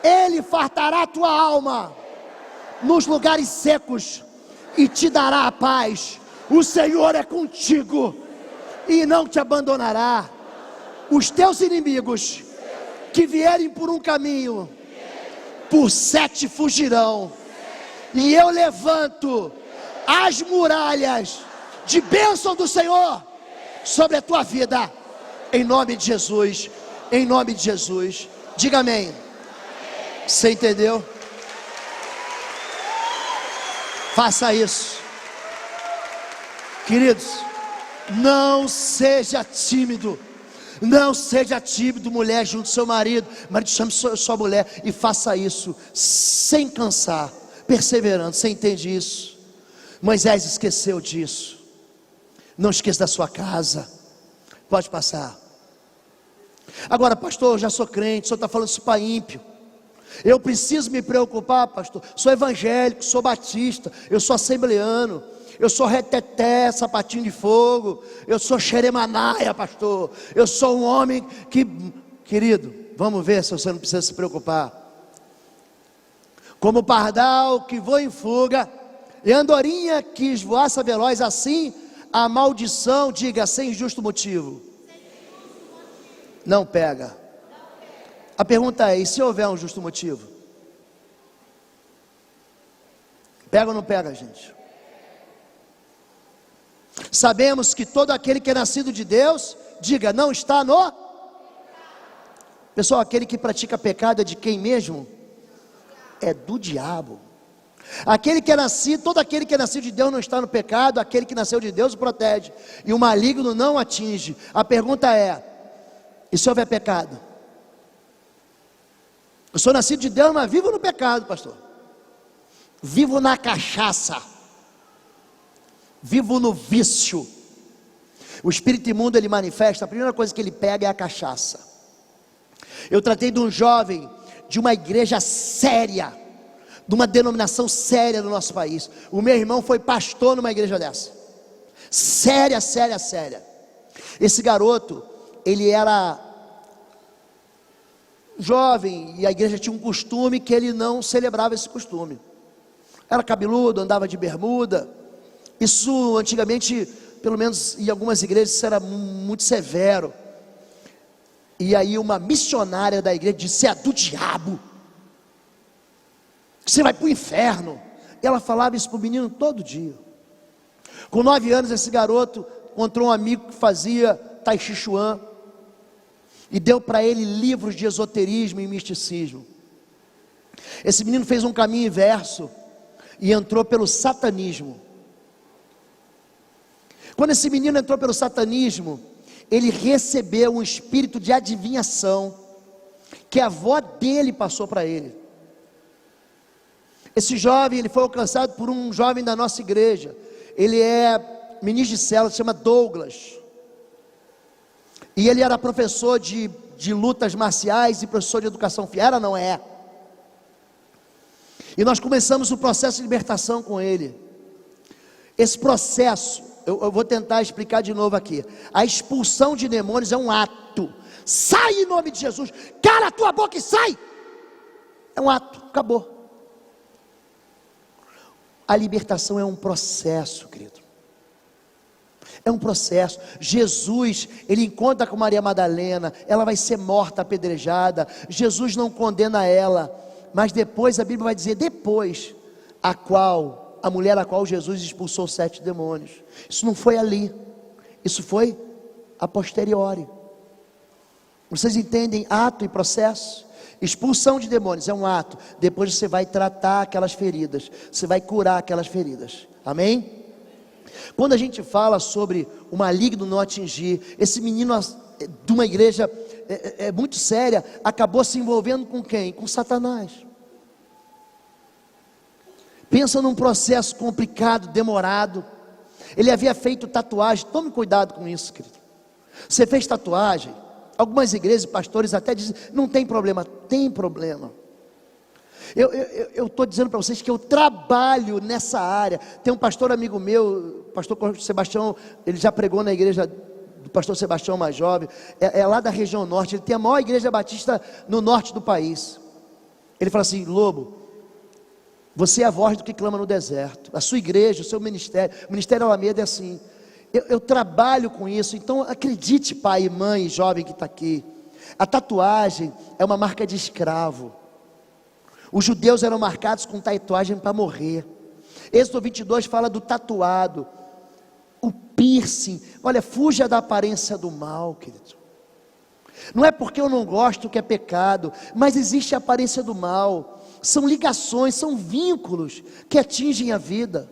Ele fartará a tua alma nos lugares secos e te dará a paz. O Senhor é contigo e não te abandonará. Os teus inimigos que vierem por um caminho, por 7 fugirão. E eu levanto as muralhas de bênção do Senhor sobre a tua vida, em nome de Jesus, em nome de Jesus. Diga amém. Você entendeu? Faça isso, queridos. Não seja tímido. Não seja tímido, mulher, junto ao seu marido. Marido, chame sua mulher e faça isso sem cansar, perseverando. Você entende isso? Moisés esqueceu disso. Não esqueça da sua casa. Pode passar. Agora, pastor, eu já sou crente, o senhor está falando isso para ímpio. Eu preciso me preocupar, pastor. Sou evangélico, sou batista, eu sou assembleano, eu sou reteté, sapatinho de fogo, eu sou xeremanaia, pastor. Eu sou um homem que, querido, vamos ver se você não precisa se preocupar. Como pardal que voa em fuga, e andorinha que esvoaça veloz, assim a maldição, diga, sem justo motivo, não pega. A pergunta é, e se houver um justo motivo? Pega ou não pega, gente? Sabemos que todo aquele que é nascido de Deus, diga, não está no... Pessoal, aquele que pratica pecado é de quem mesmo? É do diabo. Aquele que é nascido, todo aquele que é nascido de Deus não está no pecado, aquele que nasceu de Deus o protege, e o maligno não atinge. A pergunta é, e se houver pecado? Eu sou nascido de Deus, mas vivo no pecado, pastor. Vivo na cachaça. Vivo no vício. O espírito imundo ele manifesta, a primeira coisa que ele pega é a cachaça. Eu tratei de um jovem de uma igreja séria, de uma denominação séria no nosso país. O meu irmão foi pastor numa igreja dessa. Séria, séria, séria. Esse garoto, ele era jovem e a igreja tinha um costume que ele não celebrava esse costume. Era cabeludo, andava de bermuda. Isso antigamente, pelo menos em algumas igrejas, isso era muito severo. E aí uma missionária da igreja disse, é do diabo, você vai para o inferno. E ela falava isso para o menino todo dia. Com 9 anos esse garoto encontrou um amigo que fazia Tai Chi Chuan e deu para ele livros de esoterismo e misticismo. Esse menino fez um caminho inverso e entrou pelo satanismo. Quando esse menino entrou pelo satanismo, ele recebeu um espírito de adivinhação que a avó dele passou para ele. Esse jovem, ele foi alcançado por um jovem da nossa igreja. Ele é ministro de célula, se chama Douglas. E ele era professor de lutas marciais e professor de educação física. Era, não é? E nós começamos o processo de libertação com ele. Esse processo, eu vou tentar explicar de novo aqui. A expulsão de demônios é um ato. Sai em nome de Jesus. Cala a tua boca e sai. É um ato, acabou. A libertação é um processo, querido. É um processo. Jesus, ele encontra com Maria Madalena, ela vai ser morta, apedrejada. Jesus não condena ela, mas depois a Bíblia vai dizer, depois, a mulher a qual Jesus expulsou 7 demônios. Isso não foi ali, isso foi a posteriori. Vocês entendem ato e processo? Expulsão de demônios é um ato. Depois você vai tratar aquelas feridas, você vai curar aquelas feridas. Amém? Quando a gente fala sobre o maligno não atingir, esse menino de uma igreja muito séria acabou se envolvendo com quem? Com Satanás. Pensa num processo complicado, demorado. Ele havia feito tatuagem. Tome cuidado com isso, querido. Você fez tatuagem? Algumas igrejas e pastores até dizem, não tem problema. Tem problema. Eu estou dizendo para vocês que eu trabalho nessa área. Tem um pastor amigo meu, pastor Sebastião, ele já pregou na igreja do pastor Sebastião mais jovem, é lá da região norte, ele tem a maior igreja batista no norte do país. Ele fala assim: Lobo, você é a voz do que clama no deserto. A sua igreja, o seu ministério, o Ministério Alameda é assim. Eu trabalho com isso. Então acredite, pai e mãe, jovem que está aqui, a tatuagem é uma marca de escravo. Os judeus eram marcados com tatuagem para morrer. Êxodo 22 fala do tatuado, o piercing. Olha, fuja da aparência do mal, querido. Não é porque eu não gosto que é pecado, mas existe a aparência do mal. São ligações, são vínculos que atingem a vida.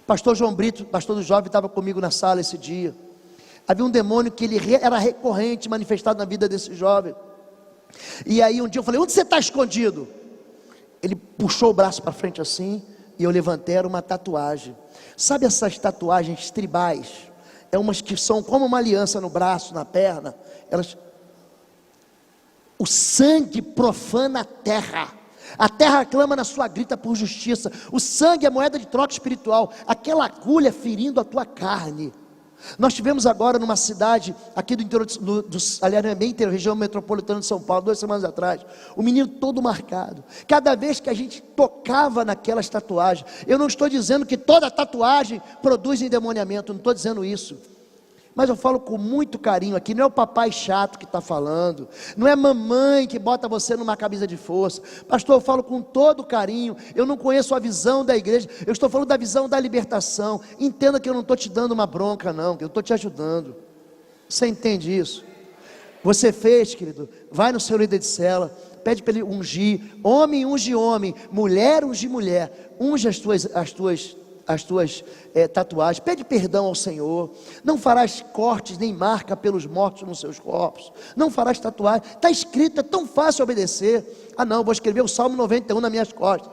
Pastor João Brito, pastor do jovem, estava comigo na sala esse dia. Havia um demônio que ele era recorrente, manifestado na vida desse jovem. E aí um dia eu falei: onde você está escondido? Ele puxou o braço para frente assim, e eu levantei, era uma tatuagem. Sabe essas tatuagens tribais? É umas que são como uma aliança no braço, na perna. O sangue profana a terra clama na sua grita por justiça. O sangue é moeda de troca espiritual. Aquela agulha ferindo a tua carne. Nós tivemos agora numa cidade aqui do interior, aliás, não é bem interior, região metropolitana de São Paulo, 2 semanas atrás, o menino todo marcado. Cada vez que a gente tocava naquelas tatuagens, eu não estou dizendo que toda tatuagem produz endemoniamento, não estou dizendo isso, mas eu falo com muito carinho aqui. Não é o papai chato que está falando, não é mamãe que bota você numa camisa de força. Pastor, eu falo com todo carinho. Eu não conheço a visão da igreja, eu estou falando da visão da libertação. Entenda que eu não estou te dando uma bronca não, que eu estou te ajudando. Você entende isso? Você fez, querido, vai no seu líder de cela, pede para ele ungir. Homem unge homem, mulher unge mulher. Unge as tuas tatuagens, pede perdão ao Senhor. Não farás cortes nem marca pelos mortos nos seus corpos, não farás tatuagem. Está escrito, é tão fácil obedecer. Ah não, vou escrever o Salmo 91 nas minhas costas,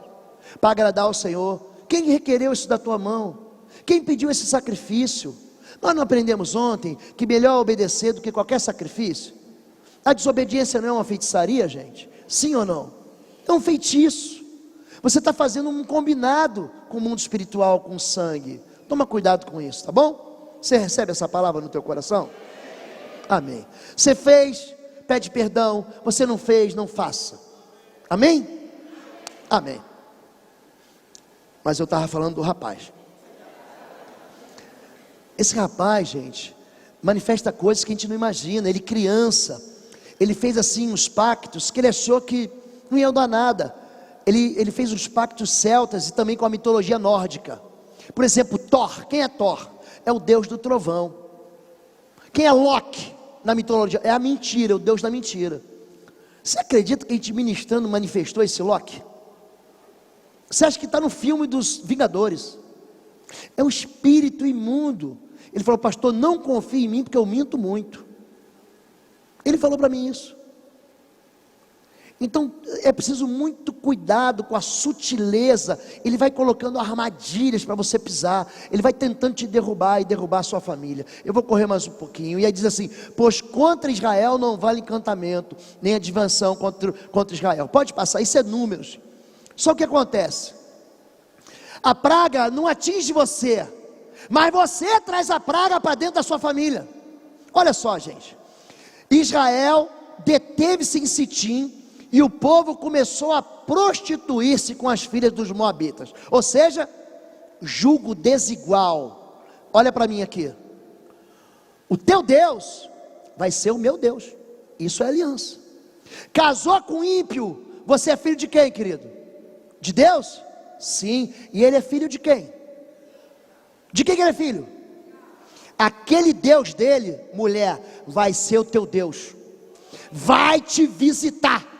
para agradar ao Senhor. Quem requereu isso da tua mão? Quem pediu esse sacrifício? Nós não aprendemos ontem que melhor obedecer do que qualquer sacrifício? A desobediência não é uma feitiçaria, gente? Sim ou não? É um feitiço. Você está fazendo um combinado com o mundo espiritual, com o sangue. Toma cuidado com isso, tá bom? Você recebe essa palavra no teu coração? Amém. Você fez, pede perdão. Você não fez, não faça. Amém? Amém. Mas eu estava falando do rapaz. Esse rapaz, gente, manifesta coisas que a gente não imagina. Ele criança, ele fez assim uns pactos que ele achou que não ia dar nada. Ele fez os pactos celtas e também com a mitologia nórdica. Por exemplo, Thor. Quem é Thor? É o deus do trovão. Quem é Loki na mitologia? É a mentira, o deus da mentira. Você acredita que a gente ministrando manifestou esse Loki? Você acha que está no filme dos Vingadores? É um espírito imundo. Ele falou: pastor, não confie em mim porque eu minto muito. Ele falou para mim isso. Então é preciso muito cuidado com a sutileza. Ele vai colocando armadilhas para você pisar. Ele vai tentando te derrubar e derrubar a sua família. Eu vou correr mais um pouquinho. E aí diz assim: pois contra Israel não vale encantamento, nem adivinação contra Israel. Pode passar, isso é números. Só o que acontece? A praga não atinge você, mas você traz a praga para dentro da sua família. Olha só, gente. Israel deteve-se em Sitim, e o povo começou a prostituir-se com as filhas dos moabitas. Ou seja, julgo desigual. Olha para mim aqui. O teu Deus vai ser o meu Deus. Isso é aliança. Casou com ímpio. Você é filho de quem, querido? De Deus? Sim. E ele é filho de quem? De quem que ele é filho? Aquele Deus dele, mulher, vai ser o teu Deus. Vai te visitar.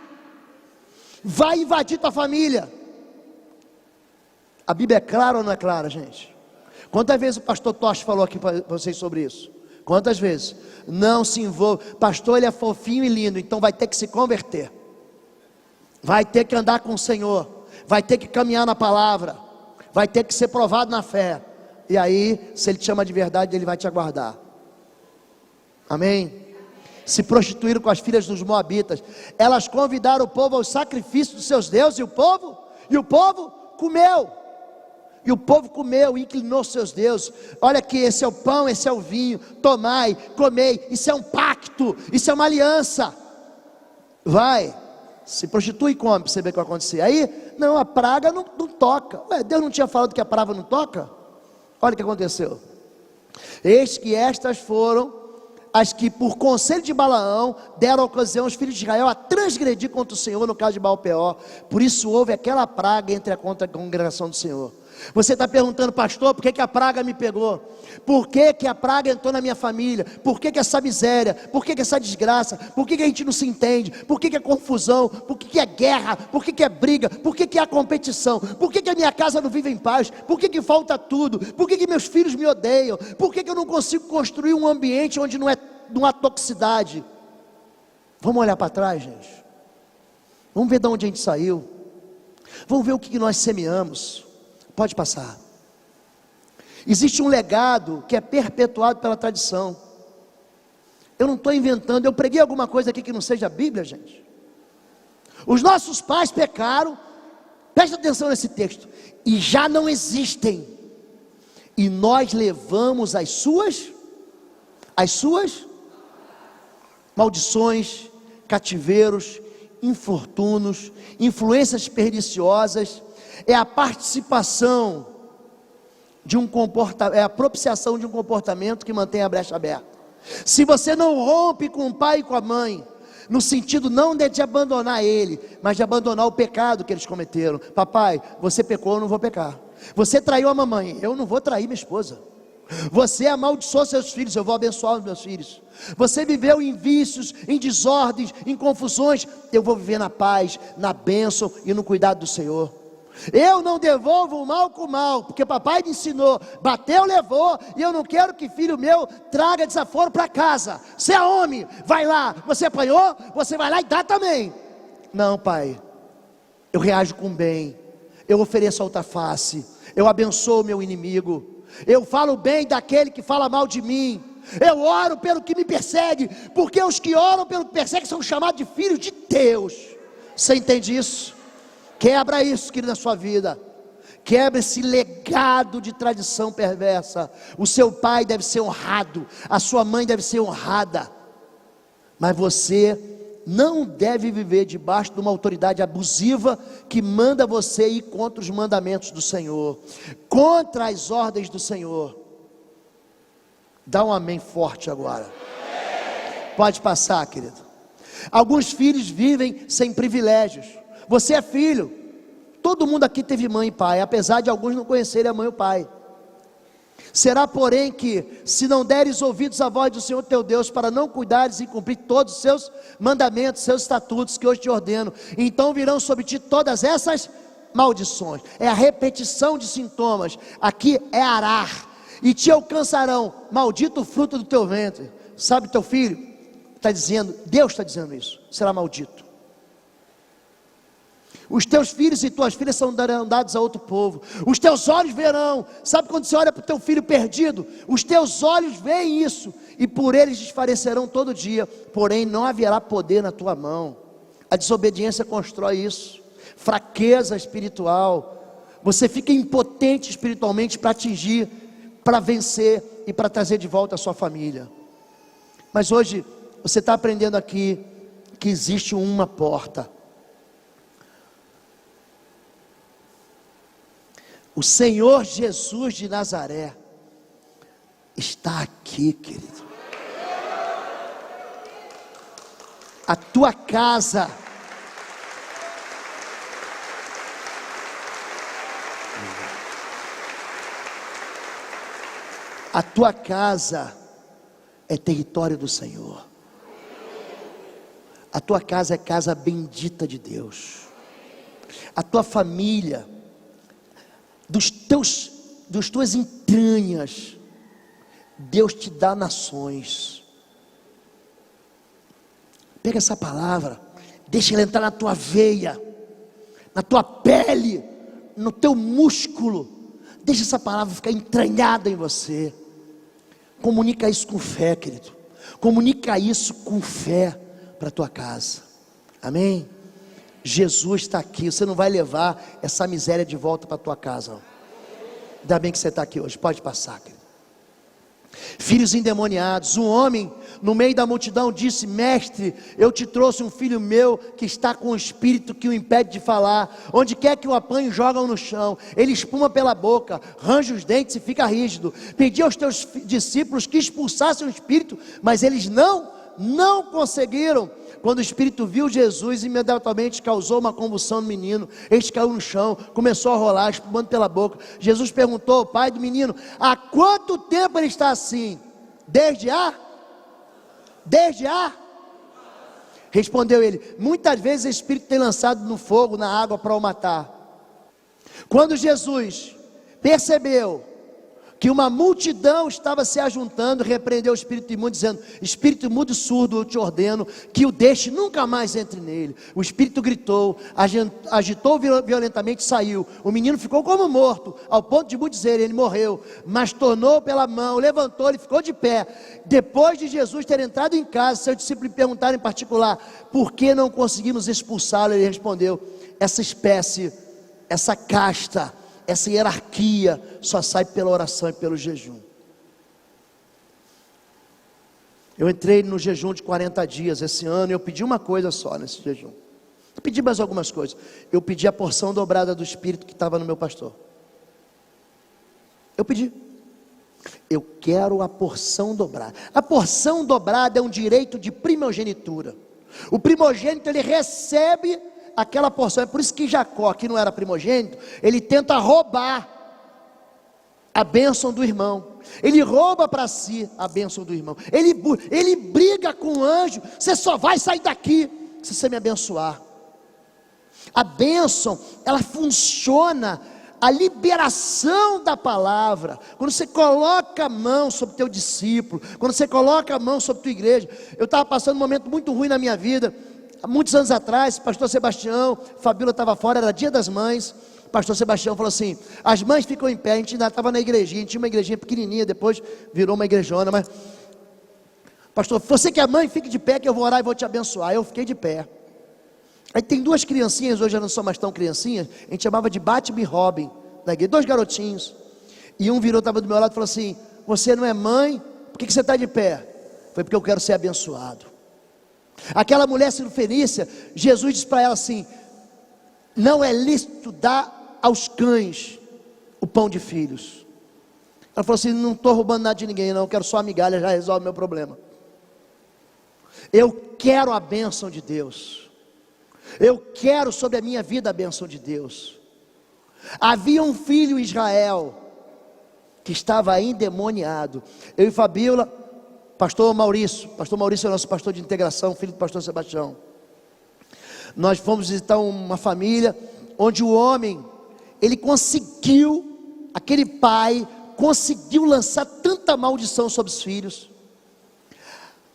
Vai invadir tua família. A Bíblia é clara ou não é clara, gente? Quantas vezes o pastor Tocha falou aqui para vocês sobre isso? Quantas vezes? Não se envolva. Pastor, ele é fofinho e lindo, então vai ter que se converter. Vai ter que andar com o Senhor. Vai ter que caminhar na palavra. Vai ter que ser provado na fé. E aí, se Ele te chama de verdade, Ele vai te aguardar. Amém? Se prostituíram com as filhas dos moabitas. Elas convidaram o povo aos sacrifícios dos seus deuses, e o povo comeu. E o povo comeu e inclinou seus deuses. Olha aqui, esse é o pão, esse é o vinho. Tomai, comei. Isso é um pacto, isso é uma aliança. Vai, se prostitui e come, para você ver o que vai acontecer. Aí, não, a praga não toca. Ué, Deus não tinha falado que a praga não toca? Olha o que aconteceu. Eis que estas foram as que por conselho de Balaão deram ocasião aos filhos de Israel a transgredir contra o Senhor, no caso de Baal-peor. Por isso houve aquela praga entre a congregação do Senhor. Você está perguntando, pastor, por que a praga me pegou? Por que a praga entrou na minha família? Por que essa miséria? Por que essa desgraça? Por que a gente não se entende? Por que é confusão? Por que é guerra? Por que é briga? Por que há competição? Por que a minha casa não vive em paz? Por que falta tudo? Por que meus filhos me odeiam? Por que eu não consigo construir um ambiente onde não há toxicidade? Vamos olhar para trás, gente. Vamos ver de onde a gente saiu. Vamos ver o que nós semeamos. Pode passar. Existe um legado que é perpetuado pela tradição. Eu não estou inventando. Eu preguei alguma coisa aqui que não seja a Bíblia, gente. Os nossos pais pecaram. Presta atenção nesse texto. E já não existem. E nós levamos as suas maldições, cativeiros, infortúnios, influências perniciosas. É a participação de um comportamento, é a propiciação de um comportamento que mantém a brecha aberta. Se você não rompe com o pai e com a mãe, no sentido não de abandonar ele, mas de abandonar o pecado que eles cometeram. Papai, você pecou, eu não vou pecar. Você traiu a mamãe, eu não vou trair minha esposa. Você amaldiçoou seus filhos, eu vou abençoar os meus filhos. Você viveu em vícios, em desordens, em confusões, eu vou viver na paz, na bênção e no cuidado do Senhor. Eu não devolvo o mal com o mal, porque papai me ensinou, bateu, levou, e eu não quero que filho meu traga desaforo para casa. Você é homem, vai lá, você apanhou, você vai lá e dá também. Não, pai, eu reajo com bem, eu ofereço a outra face, eu abençoo o meu inimigo, eu falo bem daquele que fala mal de mim, eu oro pelo que me persegue, porque os que oram pelo que persegue são chamados de filhos de Deus. Você entende isso? Quebra isso, querido, na sua vida. Quebra esse legado de tradição perversa. O seu pai deve ser honrado, a sua mãe deve ser honrada, mas você não deve viver debaixo de uma autoridade abusiva que manda você ir contra os mandamentos do Senhor, contra as ordens do Senhor. Dá um amém forte agora. Pode passar, querido. Alguns filhos vivem sem privilégios. Você é filho. Todo mundo aqui teve mãe e pai, apesar de alguns não conhecerem a mãe e o pai. Será, porém, que se não deres ouvidos à voz do Senhor teu Deus, para não cuidares e cumprir todos os seus mandamentos, seus estatutos que hoje te ordeno, então virão sobre ti todas essas maldições. É a repetição de sintomas. Aqui é arar. E te alcançarão, maldito o fruto do teu ventre. Sabe, teu filho está dizendo, Deus está dizendo isso, será maldito. Os teus filhos e tuas filhas serão dados a outro povo. Os teus olhos verão. Sabe quando você olha para o teu filho perdido? Os teus olhos veem isso, e por eles desfalecerão todo dia. Porém não haverá poder na tua mão. A desobediência constrói isso. Fraqueza espiritual. Você fica impotente espiritualmente para atingir, para vencer e para trazer de volta a sua família. Mas hoje você está aprendendo aqui que existe uma porta. O Senhor Jesus de Nazaré está aqui, querido. A tua casa é território do Senhor. A tua casa é casa bendita de Deus. A tua família, dos tuas entranhas, Deus te dá nações. Pega essa palavra, deixa ela entrar na tua veia, na tua pele, no teu músculo, Deixa essa palavra ficar entranhada em você. Comunica isso com fé, querido. Comunica isso com fé para a tua casa. Amém? Jesus está aqui. Você não vai levar essa miséria de volta para a tua casa. Ainda bem que você está aqui hoje. Pode passar, querido. Filhos endemoniados. Um homem no meio da multidão disse: mestre, eu te trouxe um filho meu que está com um espírito que o impede de falar. Onde quer que o apanhe, jogam no chão. Ele espuma pela boca, range os dentes e fica rígido. Pedi aos teus discípulos que expulsassem o espírito, mas eles não conseguiram. Quando o espírito viu Jesus, imediatamente causou uma convulsão no menino. Este caiu no chão, começou a rolar, espumando pela boca. Jesus perguntou ao pai do menino: há quanto tempo ele está assim? Desde a? Respondeu ele: muitas vezes o espírito tem lançado no fogo, na água, para o matar. Quando Jesus percebeu que uma multidão estava se ajuntando, repreendeu o espírito imundo, dizendo: espírito imundo e surdo, eu te ordeno que o deixe, nunca mais entre nele. O espírito gritou, agitou violentamente e saiu. O menino ficou como morto, ao ponto de muitos dizerem: ele morreu. Mas tornou pela mão, levantou-ele e ficou de pé. Depois de Jesus ter entrado em casa, seu discípulo lhe perguntaram em particular: por que não conseguimos expulsá-lo? Ele respondeu: essa espécie, essa casta, essa hierarquia só sai pela oração e pelo jejum. Eu entrei no jejum de 40 dias esse ano e eu pedi uma coisa só nesse jejum. Eu pedi mais algumas coisas. Eu pedi a porção dobrada do Espírito que estava no meu pastor. Eu pedi. Eu quero a porção dobrada. A porção dobrada é um direito de primogenitura. O primogênito, ele recebe aquela porção. É por isso que Jacó, que não era primogênito, ele tenta roubar a bênção do irmão. Ele rouba para si a bênção do irmão. Ele briga com o anjo: você só vai sair daqui se você me abençoar. A bênção, ela funciona, a liberação da palavra, quando você coloca a mão sobre o teu discípulo, quando você coloca a mão sobre a tua igreja. Eu estava passando um momento muito ruim na minha vida, há muitos anos atrás. Pastor Sebastião, Fabíola estava fora, era dia das mães. Pastor Sebastião falou assim: as mães ficam em pé. A gente ainda estava na igrejinha, a gente tinha uma igrejinha pequenininha, depois virou uma igrejona, mas: pastor, você que é mãe, fique de pé que eu vou orar e vou te abençoar. Eu fiquei de pé. Aí tem duas criancinhas, hoje já não são mais tão criancinhas, a gente chamava de Batman e Robin na igreja, dois garotinhos. E um virou, estava do meu lado e falou assim: você não é mãe, por que você está de pé? Foi: porque eu quero ser abençoado. Aquela mulher cirofenícia, Jesus disse para ela assim: não é lícito dar aos cães o pão de filhos. Ela falou assim: não estou roubando nada de ninguém, não, quero só a migalha, já resolve o meu problema. Eu quero a bênção de Deus. Eu quero sobre a minha vida a bênção de Deus. Havia um filho em Israel que estava endemoniado. Eu e Fabíola, pastor Maurício é o nosso pastor de integração, filho do pastor Sebastião. Nós fomos visitar uma família onde o homem, ele conseguiu, aquele pai conseguiu lançar tanta maldição sobre os filhos.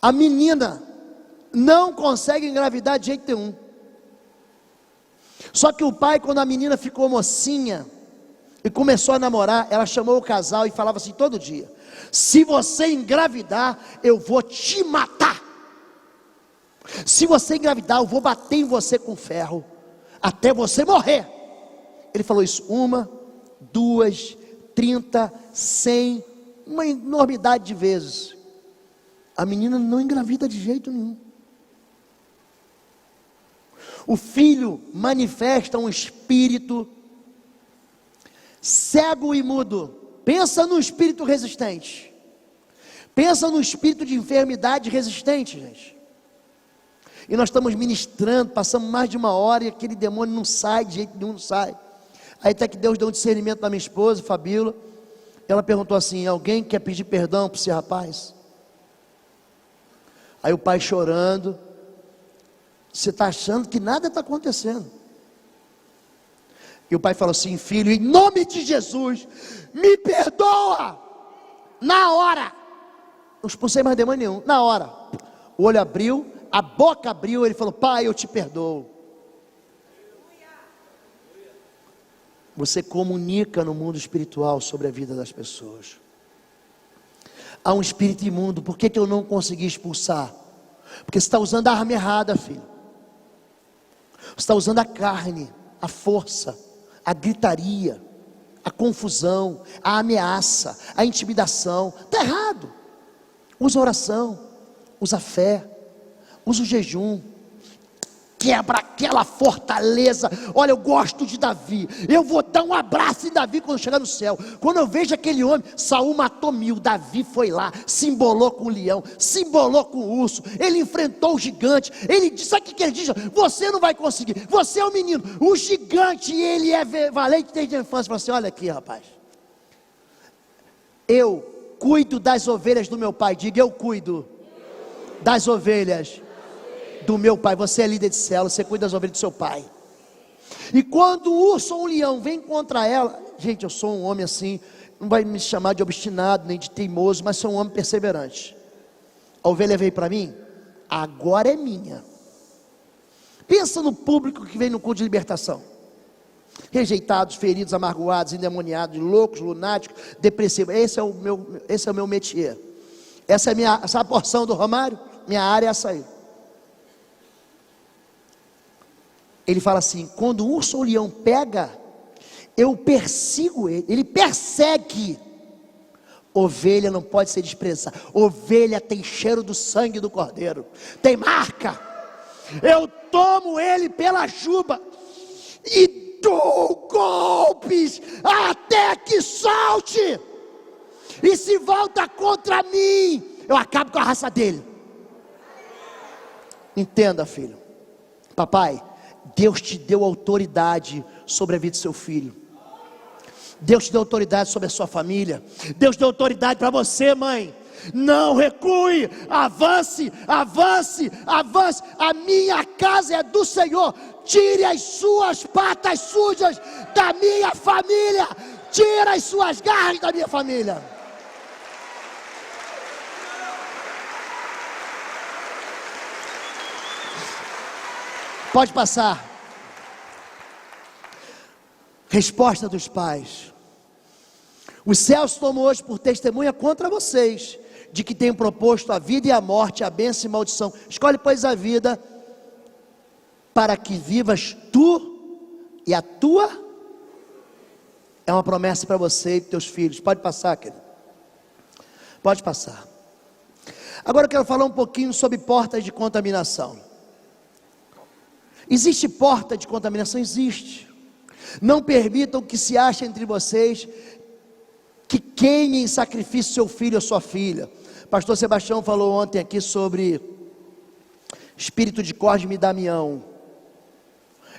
A menina não consegue engravidar de jeito nenhum. Só que o pai, quando a menina ficou mocinha e começou a namorar, ela chamou o casal e falava assim todo dia: se você engravidar, eu vou te matar. Se você engravidar, eu vou bater em você com ferro até você morrer. Ele falou isso 1, 2, 30, 100, uma enormidade de vezes. A menina não engravida de jeito nenhum. O filho manifesta um espírito cego e mudo. Pensa no espírito resistente. Pensa no espírito de enfermidade resistente, gente. E nós estamos ministrando, passamos mais de 1 hora e aquele demônio não sai, de jeito nenhum não sai. Aí até que Deus deu um discernimento na minha esposa, Fabíola. Ela perguntou assim: alguém quer pedir perdão para esse rapaz? Aí o pai chorando: você está achando que nada está acontecendo? E o pai falou assim: filho, em nome de Jesus, me perdoa. Na hora, não expulsei mais demônio nenhum. Na hora, o olho abriu, a boca abriu, ele falou: pai, eu te perdoo. você comunica no mundo espiritual sobre a vida das pessoas. Há um espírito imundo, por que eu não consegui expulsar? Porque você está usando a arma errada, filho. Você está usando a carne, a força, a gritaria, a confusão, a ameaça, a intimidação. Está errado. Usa a oração, usa a fé, usa o jejum. Quebra aquela fortaleza. Olha, eu gosto de Davi. Eu vou dar um abraço em Davi quando chegar no céu. Quando eu vejo aquele homem, Saul matou 1000, Davi foi lá, se embolou com o leão, se embolou com o urso, ele enfrentou o gigante. Ele disse, sabe o que ele diz? Você não vai conseguir, você é um menino. O gigante, ele é valente desde a infância. Fala assim, olha aqui, rapaz, eu cuido das ovelhas do meu pai. Diga, eu cuido das ovelhas do meu pai. Você é líder de célula, você cuida das ovelhas do seu pai. E quando o urso ou um leão vem contra ela, gente, eu sou um homem assim, não vai me chamar de obstinado, nem de teimoso, mas sou um homem perseverante. A ovelha veio para mim, agora é minha. Pensa no público que vem no culto de libertação: rejeitados, feridos, amargurados, endemoniados, loucos, lunáticos, depressivos. Esse é o meu métier. Essa é a porção do Romário. Minha área é essa aí. Ele fala assim: quando o urso ou o leão pega, eu persigo ele. Ele persegue. Ovelha não pode ser desprezada. Ovelha tem cheiro do sangue do cordeiro, tem marca. Eu tomo ele pela juba e dou golpes até que solte. E se volta contra mim, eu acabo com a raça dele. Entenda, filho. Papai, Deus te deu autoridade sobre a vida do seu filho. Deus te deu autoridade sobre a sua família. Deus deu autoridade para você, mãe. Não recue, avance, avance, avance. A minha casa é do Senhor. Tire as suas patas sujas da minha família. Tire as suas garras da minha família. Pode passar. Resposta dos pais: os céus tomam hoje por testemunha contra vocês, de que tenho proposto a vida e a morte, a bênção e maldição. Escolhe, pois, a vida, para que vivas tu e a tua. É uma promessa para você e para teus filhos. Pode passar, querido. Pode passar. Agora eu quero falar um pouquinho sobre portas de contaminação. Existe porta de contaminação? Existe. Não permitam que se ache entre vocês que queime em sacrifício seu filho ou sua filha. Pastor Sebastião falou ontem aqui sobre espírito de Cosme e Damião.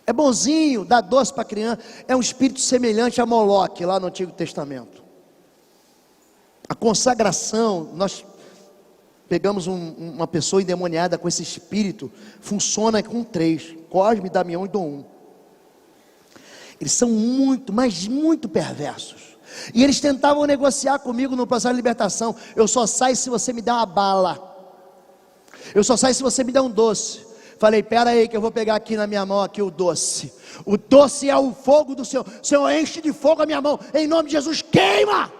É bonzinho, dá doce para a criança. É um espírito semelhante a Moloque lá no Antigo Testamento. A consagração, nós pegamos uma pessoa endemoniada com esse espírito, funciona com 3, Cosme, Damião e Dom. Eles são muito, mas muito perversos. E eles tentavam negociar comigo no processo de libertação. Eu só saio se você me der uma bala. Eu só saio se você me der um doce. Falei, pera aí que eu vou pegar aqui na minha mão aqui o doce. O doce é o fogo do Senhor. O Senhor enche de fogo a minha mão. Em nome de Jesus, queima!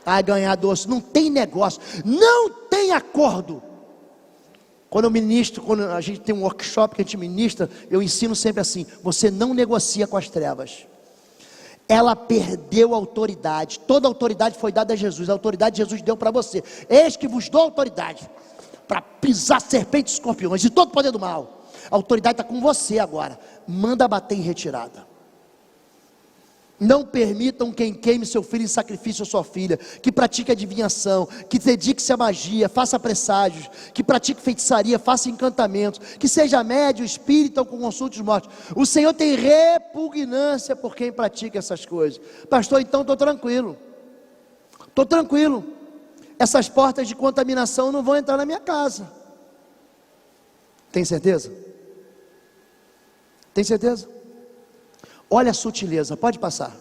Vai ganhar doce. Não tem negócio. Não tem acordo. Quando eu ministro, quando a gente tem um workshop que a gente ministra, eu ensino sempre assim: você não negocia com as trevas. Ela perdeu a autoridade. Toda a autoridade foi dada a Jesus. A autoridade Jesus deu para você. Eis que vos dou autoridade para pisar serpentes e escorpiões e todo o poder do mal. A autoridade está com você agora. Manda bater em retirada. Não permitam quem queime seu filho em sacrifício ou sua filha, que pratique adivinhação, que dedique-se à magia, faça presságios, que pratique feitiçaria, faça encantamentos, que seja médio, espírita ou com consultos mortos. O Senhor tem repugnância por quem pratica essas coisas. Pastor, então estou tranquilo. Estou tranquilo. Essas portas de contaminação não vão entrar na minha casa. Tem certeza? Tem certeza? Olha a sutileza, pode passar.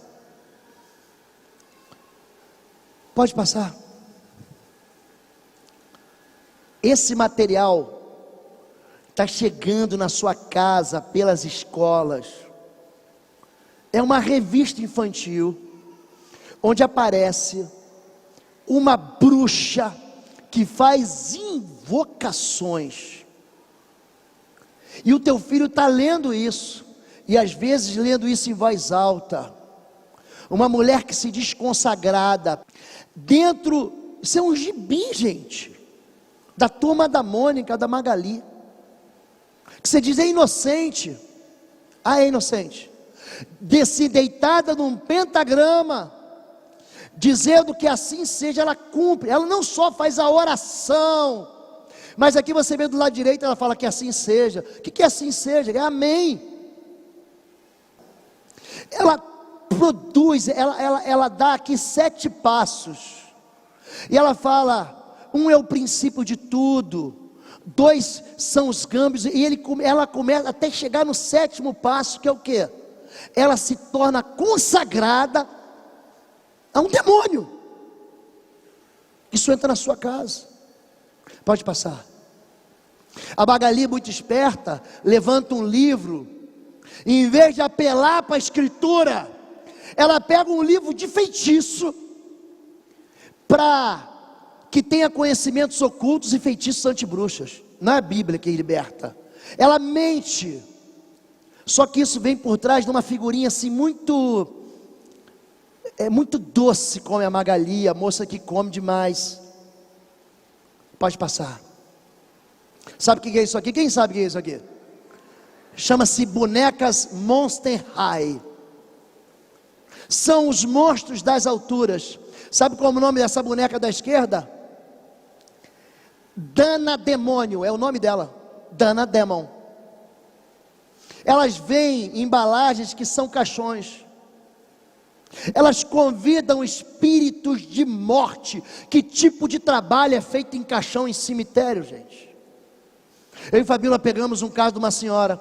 Pode passar. Esse material está chegando na sua casa pelas escolas. É uma revista infantil, onde aparece uma bruxa que faz invocações. E o teu filho está lendo isso, e às vezes lendo isso em voz alta. Uma mulher que se diz consagrada, dentro, isso é um gibi, gente, da Turma da Mônica, da Magali, que você diz é inocente. Ah, é inocente. Deitada num pentagrama, dizendo que assim seja, ela cumpre. Ela não só faz a oração, mas aqui você vê do lado direito, ela fala que assim seja. O que é assim seja? É amém. Ela produz, ela dá aqui 7 passos, e ela fala: 1 é o princípio de tudo, 2 são os gâmbios, e ela começa até chegar no 7º passo, que é o quê? Ela se torna consagrada a um demônio. Isso entra na sua casa. Pode passar. A Magali, muito esperta, levanta um livro, e em vez de apelar para a escritura, ela pega um livro de feitiço, para que tenha conhecimentos ocultos e feitiços antibruxas. Não é a Bíblia que liberta. Ela mente. Só que isso vem por trás de uma figurinha assim muito doce, como a Magali, a moça que come demais. Pode passar. Sabe o que é isso aqui? Quem sabe o que é isso aqui? Chama-se bonecas Monster High. São os monstros das alturas. Sabe qual é o nome dessa boneca da esquerda? Dana Demônio, é o nome dela. Dana Demon. Elas vêm em embalagens que são caixões. Elas convidam espíritos de morte. Que tipo de trabalho é feito em caixão em cemitério, gente? Eu e Fabíola pegamos um caso de uma senhora,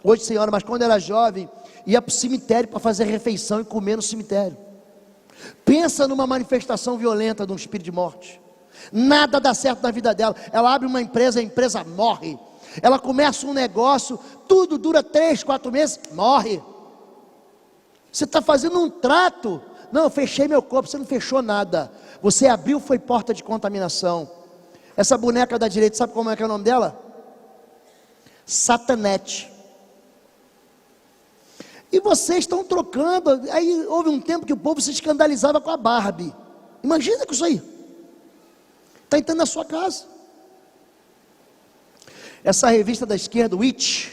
hoje senhora, mas quando era jovem, ia para o cemitério para fazer refeição e comer no cemitério. Pensa numa manifestação violenta de um espírito de morte. Nada dá certo na vida dela. Ela abre uma empresa, a empresa morre. Ela começa um negócio, tudo dura 3, 4 meses, morre. Você está fazendo um trato. Não, eu fechei meu corpo. Você não fechou nada. Você abriu, foi porta de contaminação. Essa boneca da direita, sabe como é que é o nome dela? Satanete. E vocês estão trocando. Aí houve um tempo que o povo se escandalizava com a Barbie. Imagina com isso aí. Está entrando na sua casa. Essa revista da esquerda, Witch,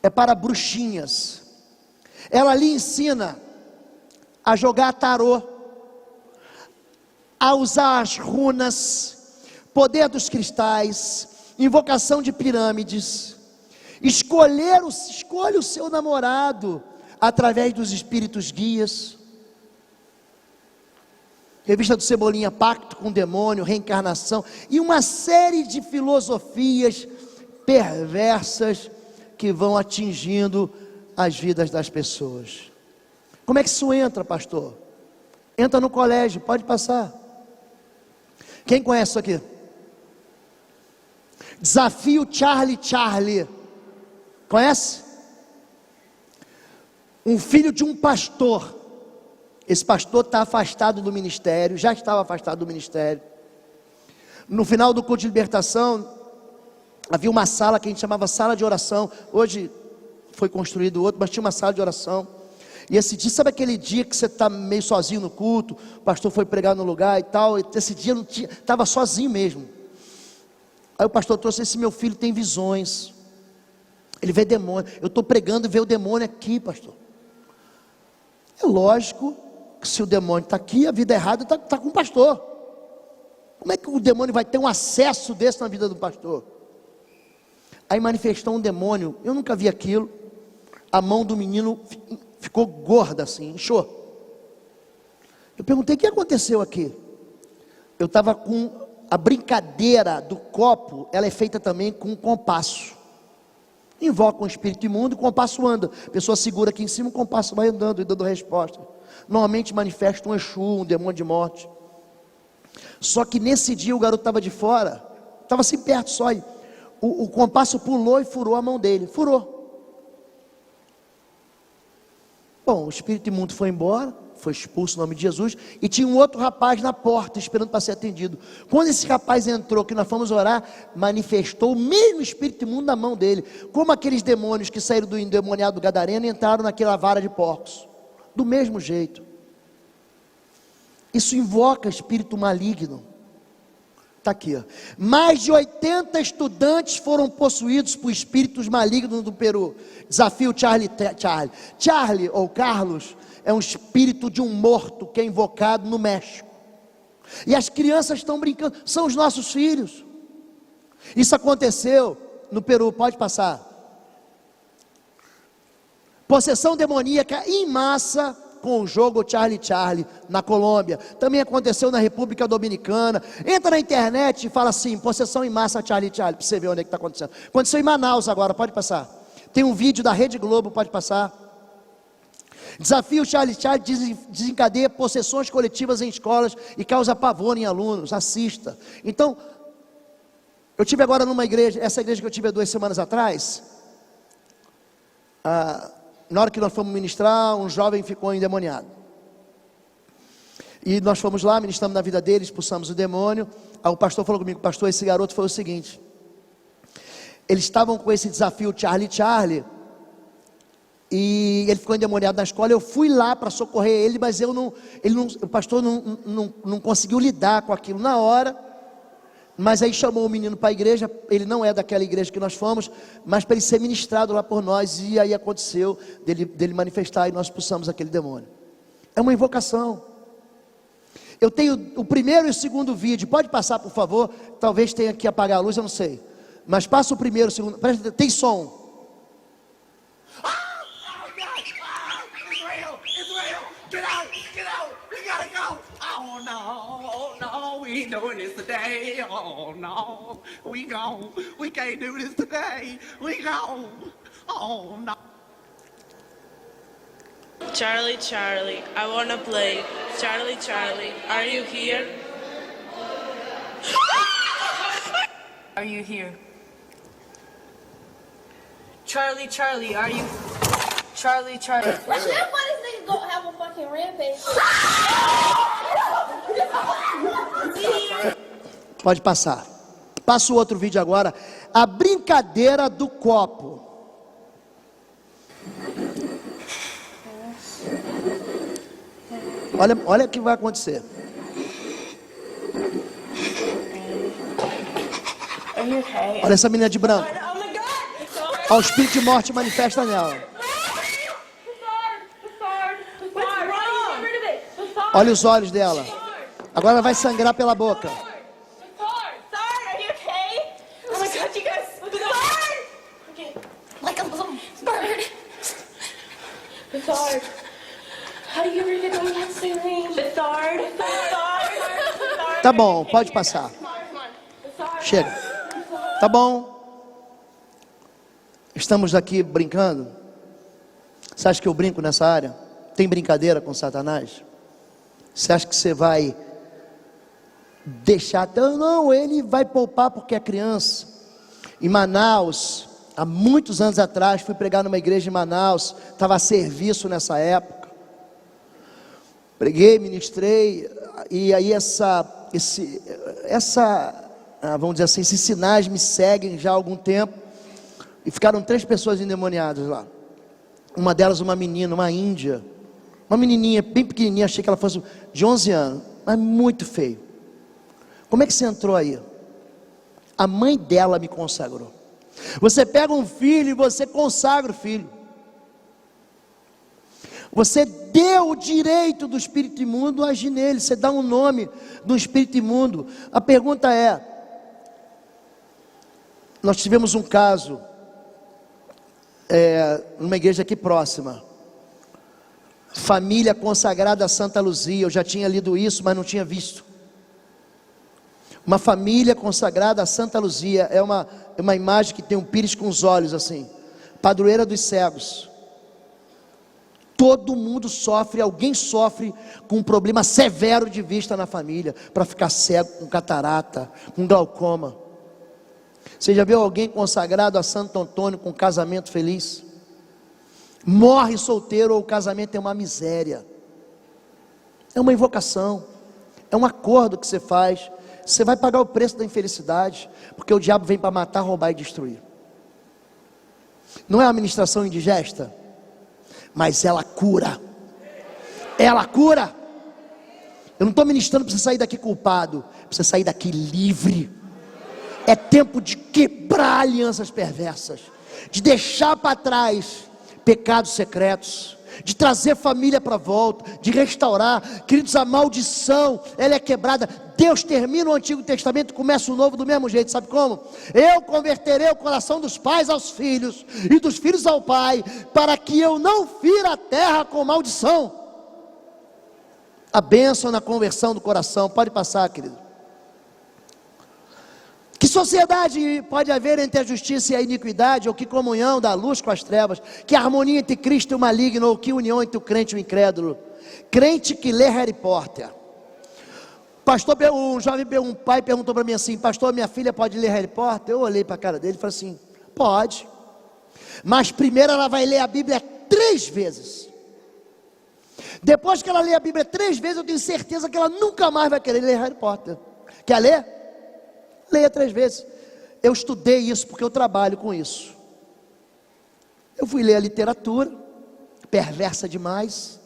é para bruxinhas. Ela lhe ensina a jogar tarô, a usar as runas, poder dos cristais, invocação de pirâmides. Escolhe o seu namorado através dos espíritos guias. Revista do Cebolinha, pacto com o demônio, reencarnação e uma série de filosofias perversas que vão atingindo as vidas das pessoas. Como é que isso entra, pastor? Entra no colégio, pode passar. Quem conhece isso aqui? Desafio Charlie. Conhece? Um filho de um pastor. Esse pastor está afastado do ministério, já estava afastado do ministério. No final do culto de libertação, havia uma sala que a gente chamava sala de oração. Hoje foi construído outro, mas tinha uma sala de oração. E esse dia, sabe aquele dia que você está meio sozinho no culto, o pastor foi pregar no lugar e tal, e esse dia não tinha, estava sozinho mesmo. Aí o pastor trouxe: esse meu filho tem visões, ele vê demônio. Eu estou pregando e vê o demônio aqui, pastor. É lógico que se o demônio está aqui, a vida errada está com o pastor. Como é que o demônio vai ter um acesso desse na vida do pastor? Aí manifestou um demônio, eu nunca vi aquilo. A mão do menino ficou gorda assim, inchou. Eu perguntei: o que aconteceu aqui? Eu estava com a brincadeira do copo, ela é feita também com um compasso. Invoca um espírito imundo, o compasso anda. A pessoa segura aqui em cima, o compasso vai andando e dando resposta. Normalmente manifesta um Exu, um demônio de morte. Só que nesse dia o garoto estava de fora, estava assim perto só, e o compasso pulou e furou a mão dele. Furou. Bom, o espírito imundo foi embora, foi expulso no nome de Jesus, e tinha um outro rapaz na porta, esperando para ser atendido. Quando esse rapaz entrou, que nós fomos orar, manifestou o mesmo espírito imundo na mão dele, como aqueles demônios que saíram do endemoniado gadareno e entraram naquela vara de porcos, do mesmo jeito. Isso invoca espírito maligno. Está aqui, ó. Mais de 80 estudantes foram possuídos por espíritos malignos no Peru. Desafio Charlie. Charlie, ou Carlos, é um espírito de um morto que é invocado no México. E as crianças estão brincando, são os nossos filhos. Isso aconteceu no Peru, pode passar. Possessão demoníaca em massa com o jogo Charlie, na Colômbia. Também aconteceu na República Dominicana. Entra na internet e fala assim, possessão em massa Charlie, para você ver onde é que está acontecendo. Aconteceu em Manaus agora, pode passar. Tem um vídeo da Rede Globo, pode passar. Desafio Charlie desencadeia possessões coletivas em escolas e causa pavor em alunos, assista. Então, eu tive agora numa igreja, essa igreja que eu tive há 2 semanas atrás, na hora que nós fomos ministrar, um jovem ficou endemoniado. E nós fomos lá, ministramos na vida dele, expulsamos o demônio. Aí o pastor falou comigo, pastor, esse garoto foi o seguinte, eles estavam com esse desafio Charlie, e ele ficou endemoniado na escola. Eu fui lá para socorrer ele, mas o pastor não conseguiu lidar com aquilo na hora. Mas aí chamou o menino para a igreja. Ele não é daquela igreja que nós fomos, mas para ele ser ministrado lá por nós. E aí aconteceu dele manifestar, e nós expulsamos aquele demônio. É uma invocação. Eu tenho o primeiro e o segundo vídeo. Pode passar, por favor. Talvez tenha que apagar a luz, eu não sei. Mas passa o primeiro, o segundo. Presta, tem som. Get out! We gotta go! Oh no, we ain't doing this today. Oh no, we gone. We can't do this today. We gone. Oh no. Charlie, I wanna play. Charlie, are you here? Are you here? Charlie, are you... Charlie. That's why this nigga gonna have a fucking rampage. Pode passar. Passa o outro vídeo agora. A brincadeira do copo. Olha o que vai acontecer. Are you okay? Olha essa menina de branco. Oh my God! Olha o espírito de morte manifesta nela. Olha os olhos dela. Agora ela vai sangrar pela boca. Are you okay? Oh my God, you guys! Okay. Like a little bird. Bethard. How do you read it on that screen? Bethard. Tá bom, pode passar. Chega. Tá bom. Estamos aqui brincando. Você acha que eu brinco nessa área? Tem brincadeira com Satanás? Você acha que você vai deixar? Não, ele vai poupar porque é criança. Em Manaus, há muitos anos atrás, fui pregar numa igreja em Manaus, estava a serviço nessa época. Preguei, ministrei, e aí vamos dizer assim, esses sinais me seguem já há algum tempo. E ficaram 3 pessoas endemoniadas lá. Uma delas, uma menina, uma índia. Uma menininha bem pequenininha, achei que ela fosse de 11 anos, mas muito feio. Como é que você entrou aí? A mãe dela me consagrou. Você pega um filho e você consagra o filho. Você deu o direito do espírito imundo a agir nele. Você dá um nome do espírito imundo. A pergunta é, nós tivemos um caso numa igreja aqui próxima. Família consagrada a Santa Luzia. Eu já tinha lido isso, mas não tinha visto. Uma família consagrada a Santa Luzia. É uma imagem que tem um pires com os olhos assim. Padroeira dos cegos. Todo mundo sofre, alguém sofre com um problema severo de vista na família, para ficar cego, com catarata, com glaucoma. Você já viu alguém consagrado a Santo Antônio com casamento feliz? morre solteiro ou o casamento é uma miséria. É uma invocação, é um acordo que você faz. Você vai pagar o preço da infelicidade, porque o diabo vem para matar, roubar e destruir. Não é uma ministração indigesta, mas ela cura. Ela cura. Eu não estou ministrando para você sair daqui culpado, para você sair daqui livre. É tempo de quebrar alianças perversas, de deixar para trás pecados secretos, de trazer família para volta, de restaurar. Queridos, a maldição, ela é quebrada. Deus termina o Antigo Testamento e começa o Novo do mesmo jeito, sabe como? Eu converterei o coração dos pais aos filhos, e dos filhos ao pai, para que eu não fira a terra com maldição. A bênção na conversão do coração, pode passar, querido. Que sociedade pode haver entre a justiça e a iniquidade? Ou que comunhão da luz com as trevas? Que harmonia entre Cristo e o maligno? Ou que união entre o crente e o incrédulo? Crente que lê Harry Potter. Pastor, um pai perguntou para mim assim: pastor, minha filha pode ler Harry Potter? Eu olhei para a cara dele e falei assim: pode, mas primeiro ela vai ler a Bíblia 3 vezes. Depois que ela lê a Bíblia 3 vezes, eu tenho certeza que ela nunca mais vai querer ler Harry Potter. Quer ler? Leia 3 vezes. Eu estudei isso porque eu trabalho com isso. Eu fui ler a literatura, perversa demais.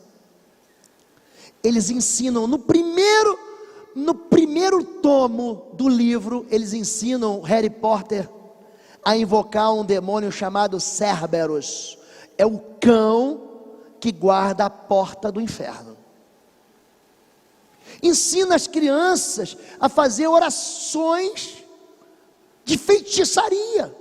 Eles ensinam no primeiro tomo do livro, eles ensinam Harry Potter a invocar um demônio chamado Cerberus. É o cão que guarda a porta do inferno. Ensina as crianças a fazer orações de feitiçaria.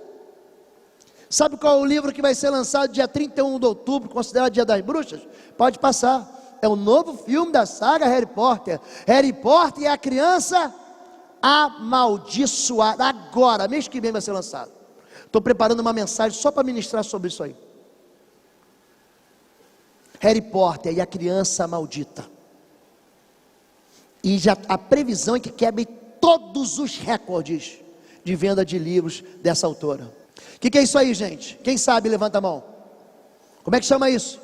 Sabe qual é o livro que vai ser lançado dia 31 de outubro, considerado Dia das Bruxas? Pode passar. É o novo filme da saga Harry Potter. Harry Potter e a criança amaldiçoada. Agora, mês que vem vai ser lançado. Estou preparando uma mensagem só para ministrar sobre isso aí. Harry Potter e a criança maldita. E já a previsão é que quebre todos os recordes de venda de livros dessa autora. O que é isso aí, gente? Quem sabe, levanta a mão. Como é que chama isso?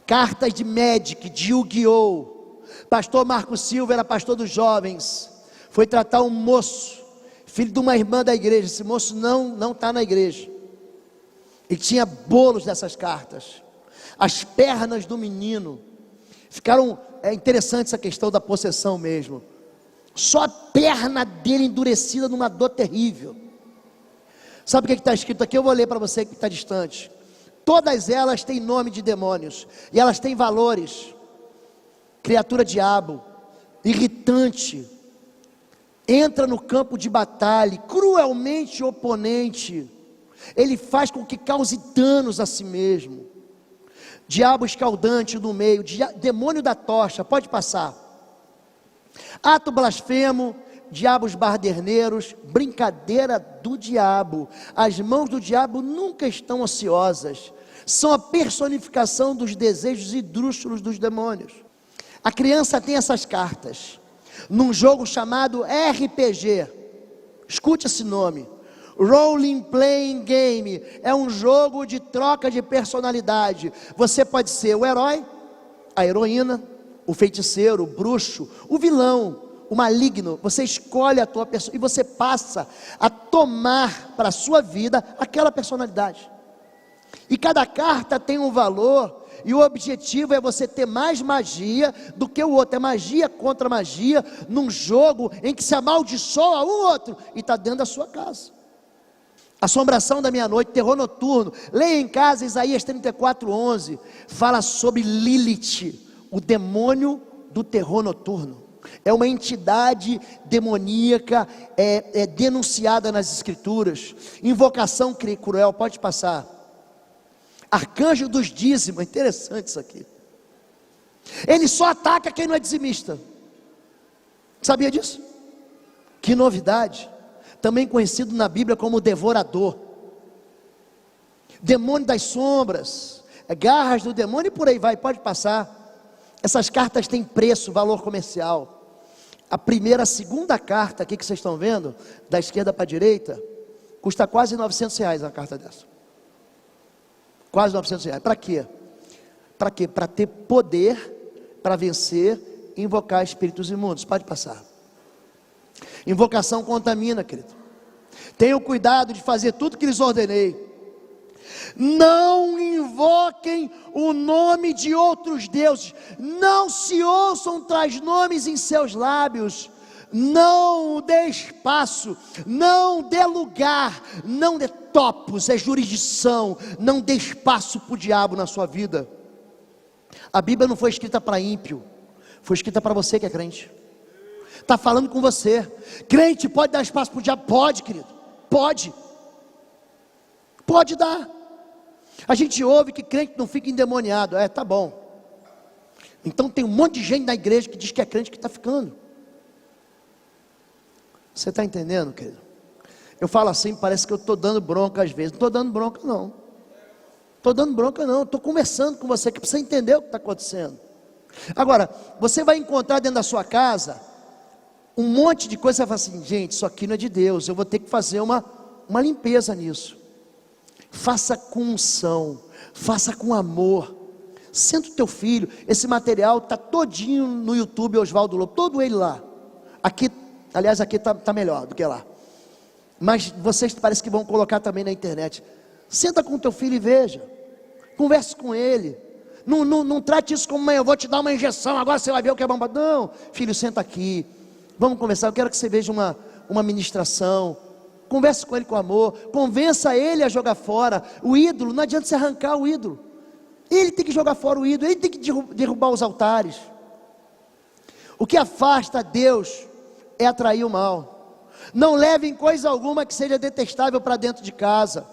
Cartas de Magic, de Yu-Gi-Oh! Pastor Marco Silva era pastor dos jovens. Foi tratar um moço, filho de uma irmã da igreja. Esse moço não está na igreja. E tinha bolos dessas cartas. As pernas do menino ficaram... É interessante essa questão da possessão mesmo. Só a perna dele endurecida numa dor terrível. Sabe o que está escrito aqui? Eu vou ler para você que está distante. Todas elas têm nome de demônios. E elas têm valores. Criatura diabo, irritante, entra no campo de batalha, cruelmente oponente. Ele faz com que cause danos a si mesmo. Diabo escaldante no meio, demônio da tocha, pode passar. Ato blasfemo, diabos barderneiros, brincadeira do diabo. As mãos do diabo nunca estão ociosas, são a personificação dos desejos esdrúxulos dos demônios. A criança tem essas cartas, num jogo chamado RPG, escute esse nome. Role Playing Game, é um jogo de troca de personalidade. Você pode ser o herói, a heroína, o feiticeiro, o bruxo, o vilão, o maligno. Você escolhe a tua pessoa e você passa a tomar para a sua vida aquela personalidade. E cada carta tem um valor, e o objetivo é você ter mais magia do que o outro. É magia contra magia, num jogo em que se amaldiçoa um outro, e está dentro da sua casa. Assombração da meia-noite, terror noturno. Leia em casa Isaías 34:11. Fala sobre Lilith, o demônio do terror noturno. É uma entidade demoníaca, denunciada nas escrituras. Invocação cruel, pode passar. Arcanjo dos dízimos, interessante isso aqui. Ele só ataca quem não é dizimista. Sabia disso? Que novidade. Também conhecido na Bíblia como devorador, demônio das sombras, garras do demônio e por aí vai, pode passar. Essas cartas têm preço, valor comercial. A segunda carta aqui que vocês estão vendo, da esquerda para a direita, custa quase R$900 uma carta dessa. Quase 900 reais. Para quê? Para quê? Para ter poder para vencer e invocar espíritos imundos. Pode passar. Invocação contamina, querido. Tenham cuidado de fazer tudo que lhes ordenei. Não invoquem o nome de outros deuses. Não se ouçam tais nomes em seus lábios. Não dê espaço, não dê lugar, não dê topos, é jurisdição. Não dê espaço para o diabo na sua vida. A Bíblia não foi escrita para ímpio, foi escrita para você que é crente. Está falando com você. Crente pode dar espaço para o diabo? Pode, querido, pode. Pode dar. A gente ouve que crente não fica endemoniado. Tá bom. Então tem um monte de gente na igreja que diz que é crente que está ficando. Você está entendendo, querido? Eu falo assim, parece que eu estou dando bronca às vezes. Não estou dando bronca não. Estou dando bronca não. Estou conversando com você que precisa entender o que está acontecendo. Agora, você vai encontrar dentro da sua casa um monte de coisa. Você vai falar assim, gente, isso aqui não é de Deus. Eu vou ter que fazer uma limpeza nisso. Faça com unção, faça com amor. Senta o teu filho. Esse material está todinho no YouTube, Oswaldo Lobo, todo ele lá. Aqui, aliás, aqui está melhor do que lá. Mas vocês parece que vão colocar também na internet. Senta com o teu filho e veja. Converse com ele. Não trate isso como, mãe, eu vou te dar uma injeção, agora você vai ver o que é bom. Não, filho, senta aqui. Vamos conversar, eu quero que você veja uma ministração. Converse com ele com amor, convença ele a jogar fora o ídolo. Não adianta você arrancar o ídolo. Ele tem que jogar fora o ídolo, ele tem que derrubar os altares. O que afasta Deus é atrair o mal. Não levem coisa alguma que seja detestável para dentro de casa,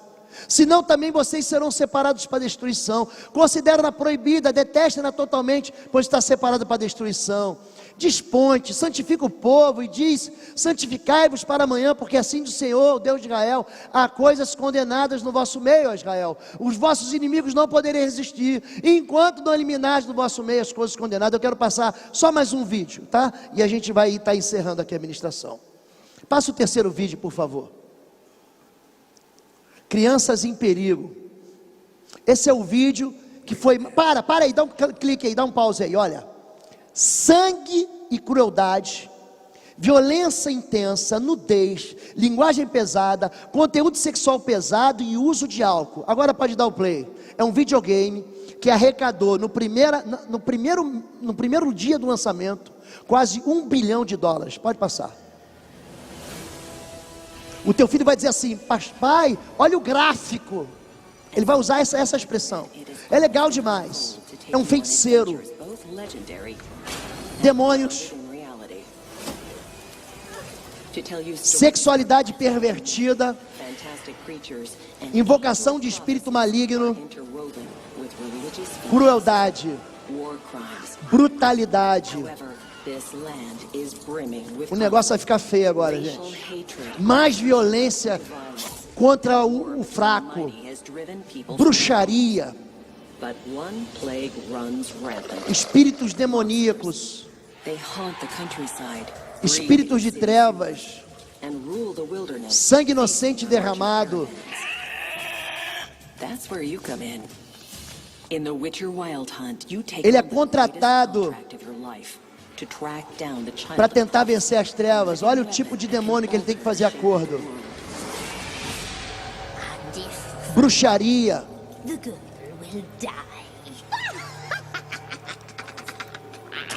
senão também vocês serão separados para destruição. Considera-na proibida, detesta-na totalmente, pois está separada para destruição. Desponte, santifica o povo e diz: santificai-vos para amanhã, porque assim diz o Senhor, o Deus de Israel: há coisas condenadas no vosso meio, ó Israel. Os vossos inimigos não poderem resistir, enquanto não eliminares do vosso meio as coisas condenadas. Eu quero passar só mais um vídeo, tá? E a gente vai estar encerrando aqui a ministração. Passa o terceiro vídeo, por favor. Crianças em perigo. Esse é o vídeo que foi... Para aí, dá um clique aí, dá um pause aí, olha. Sangue e crueldade, violência intensa, nudez, linguagem pesada, conteúdo sexual pesado e uso de álcool. Agora pode dar o play. É um videogame que arrecadou no primeiro dia do lançamento quase $1 bilhão. Pode passar. O teu filho vai dizer assim: pai, olha o gráfico. Ele vai usar essa expressão. É legal demais. É um feiticeiro. Demônios, sexualidade pervertida, invocação de espírito maligno, crueldade, brutalidade. O negócio vai ficar feio agora, gente. Mais violência contra o fraco, bruxaria, espíritos demoníacos, espíritos de trevas, sangue inocente derramado. Ele é contratado para tentar vencer as trevas. Olha o tipo de demônio que ele tem que fazer acordo. Bruxaria. The good will die.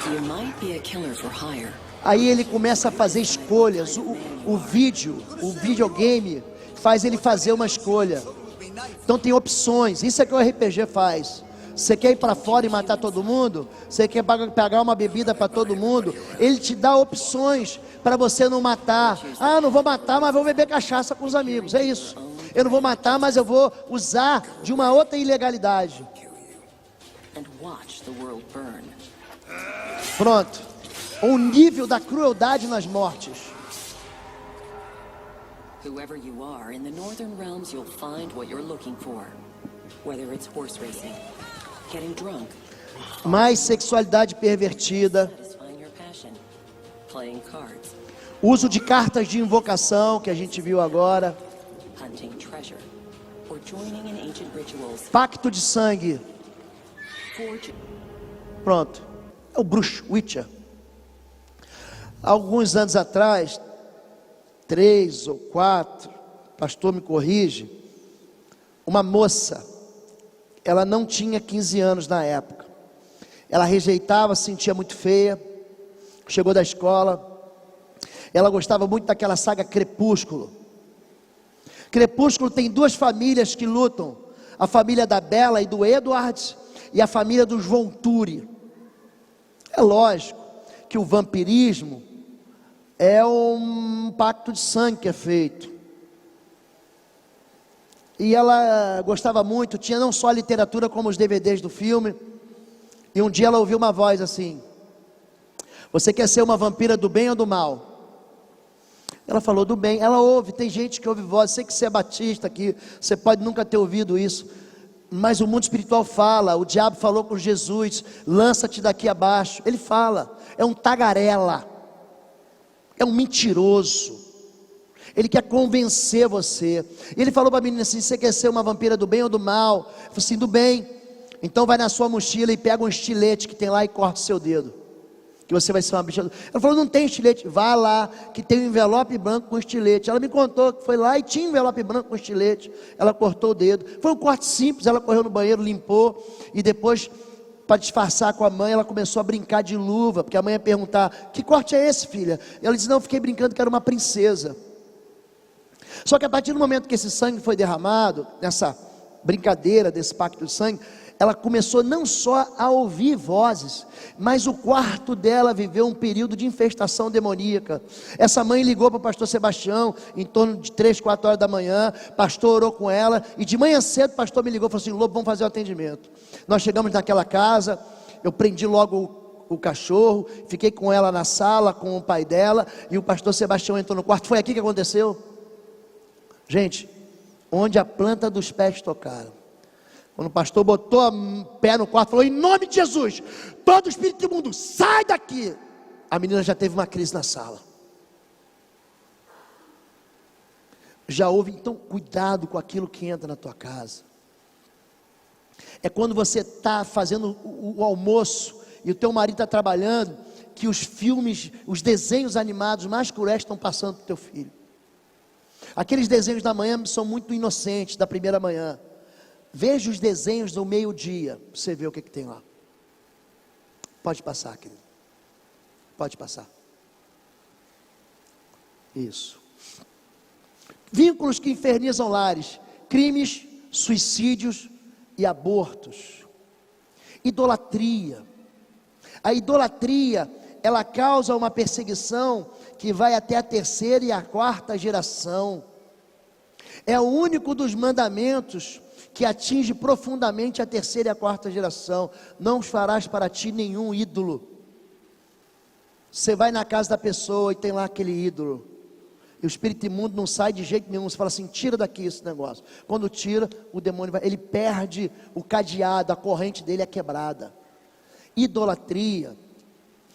You might be a killer for hire. Aí ele começa a fazer escolhas. O videogame faz ele fazer uma escolha. Então tem opções. Isso é que o RPG faz. Você quer ir para fora e matar todo mundo? Você quer pagar uma bebida para todo mundo? Ele te dá opções para você não matar. Ah, não vou matar, mas vou beber cachaça com os amigos. É isso. Eu não vou matar, mas eu vou usar de uma outra ilegalidade. Pronto. O nível da crueldade nas mortes. Whoever you are, in the northern realms you'll find what you're looking for. Whether it's horse racing, getting drunk, mais sexualidade pervertida, satisfying your passion, playing cards, uso de cartas de invocação que a gente viu agora, hunting treasure, or or joining in ancient rituals. Pacto de sangue. Pronto. É o bruxo, Witcher. Alguns anos atrás, 3 ou 4, pastor me corrige, uma moça, ela não tinha 15 anos na época, ela rejeitava, se sentia muito feia, chegou da escola, ela gostava muito daquela saga Crepúsculo. Crepúsculo tem 2 famílias que lutam, a família da Bella e do Edward, e a família dos Von Turi. É lógico que o vampirismo é um pacto de sangue que é feito. E ela gostava muito, tinha não só a literatura como os DVDs do filme. E um dia ela ouviu uma voz assim: você quer ser uma vampira do bem ou do mal? Ela falou do bem. Ela ouve, tem gente que ouve voz. Sei que você é batista aqui, você pode nunca ter ouvido isso, mas o mundo espiritual fala. O diabo falou com Jesus: lança-te daqui abaixo. Ele fala, é um tagarela, é um mentiroso, ele quer convencer você. Ele falou para a menina assim: você quer ser uma vampira do bem ou do mal? Eu falei assim: do bem. Então vai na sua mochila e pega um estilete que tem lá e corta o seu dedo, que você vai ser uma bicha. Ela falou: não tem estilete. Vá lá, que tem um envelope branco com estilete. Ela me contou que foi lá e tinha um envelope branco com estilete. Ela cortou o dedo. Foi um corte simples. Ela correu no banheiro, limpou, e depois, para disfarçar com a mãe, ela começou a brincar de luva, porque a mãe ia perguntar: que corte é esse, filha? Ela disse: não, eu fiquei brincando que era uma princesa. Só que a partir do momento que esse sangue foi derramado, nessa brincadeira desse pacto de sangue, ela começou não só a ouvir vozes, mas o quarto dela viveu um período de infestação demoníaca. Essa mãe ligou para o pastor Sebastião em torno de 3, 4 horas da manhã. Pastor orou com ela, e de manhã cedo o pastor me ligou e falou assim: Lobo, vamos fazer o atendimento. Nós chegamos naquela casa, eu prendi logo o cachorro, fiquei com ela na sala, com o pai dela, e o pastor Sebastião entrou no quarto. Foi aqui que aconteceu, gente, onde a planta dos pés tocaram. Quando o pastor botou o pé no quarto, falou: em nome de Jesus, todo espírito imundo, sai daqui. A menina já teve uma crise na sala. Já houve. Então cuidado com aquilo que entra na tua casa. É quando você está fazendo o almoço e o teu marido está trabalhando, que os filmes, os desenhos animados mais cruéis estão passando para o teu filho. Aqueles desenhos da manhã são muito inocentes, da primeira manhã. Veja os desenhos do meio-dia, você vê o que tem lá. Pode passar, querido. Pode passar. Isso. Vínculos que infernizam lares: crimes, suicídios e abortos. Idolatria. A idolatria, ela causa uma perseguição que vai até a 3ª e a 4ª geração. É o único dos mandamentos que atinge profundamente a 3ª e a 4ª geração. Não farás para ti nenhum ídolo. Você vai na casa da pessoa e tem lá aquele ídolo, e o espírito imundo não sai de jeito nenhum. Você fala assim: tira daqui esse negócio. Quando tira, o demônio vai, ele perde o cadeado, a corrente dele é quebrada. Idolatria,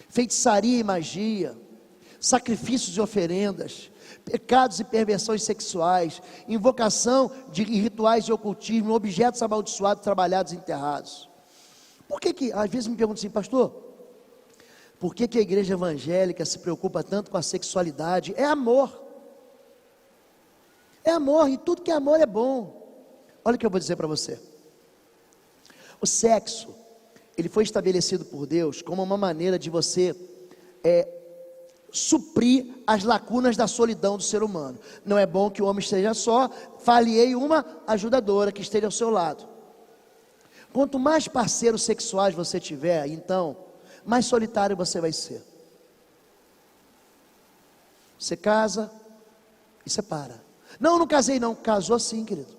feitiçaria e magia, sacrifícios e oferendas, pecados e perversões sexuais, invocação de rituais de ocultismo, objetos amaldiçoados, trabalhados e enterrados. Por que às vezes me perguntam assim: pastor, por que a igreja evangélica se preocupa tanto com a sexualidade? É amor. É amor, e tudo que é amor é bom. Olha o que eu vou dizer para você. O sexo, ele foi estabelecido por Deus como uma maneira de você suprir as lacunas da solidão do ser humano. Não é bom que o homem esteja só. Fale-ei uma ajudadora que esteja ao seu lado. Quanto mais parceiros sexuais você tiver, então, mais solitário você vai ser. Você casa e separa. Não, não casei não. Casou sim, querido.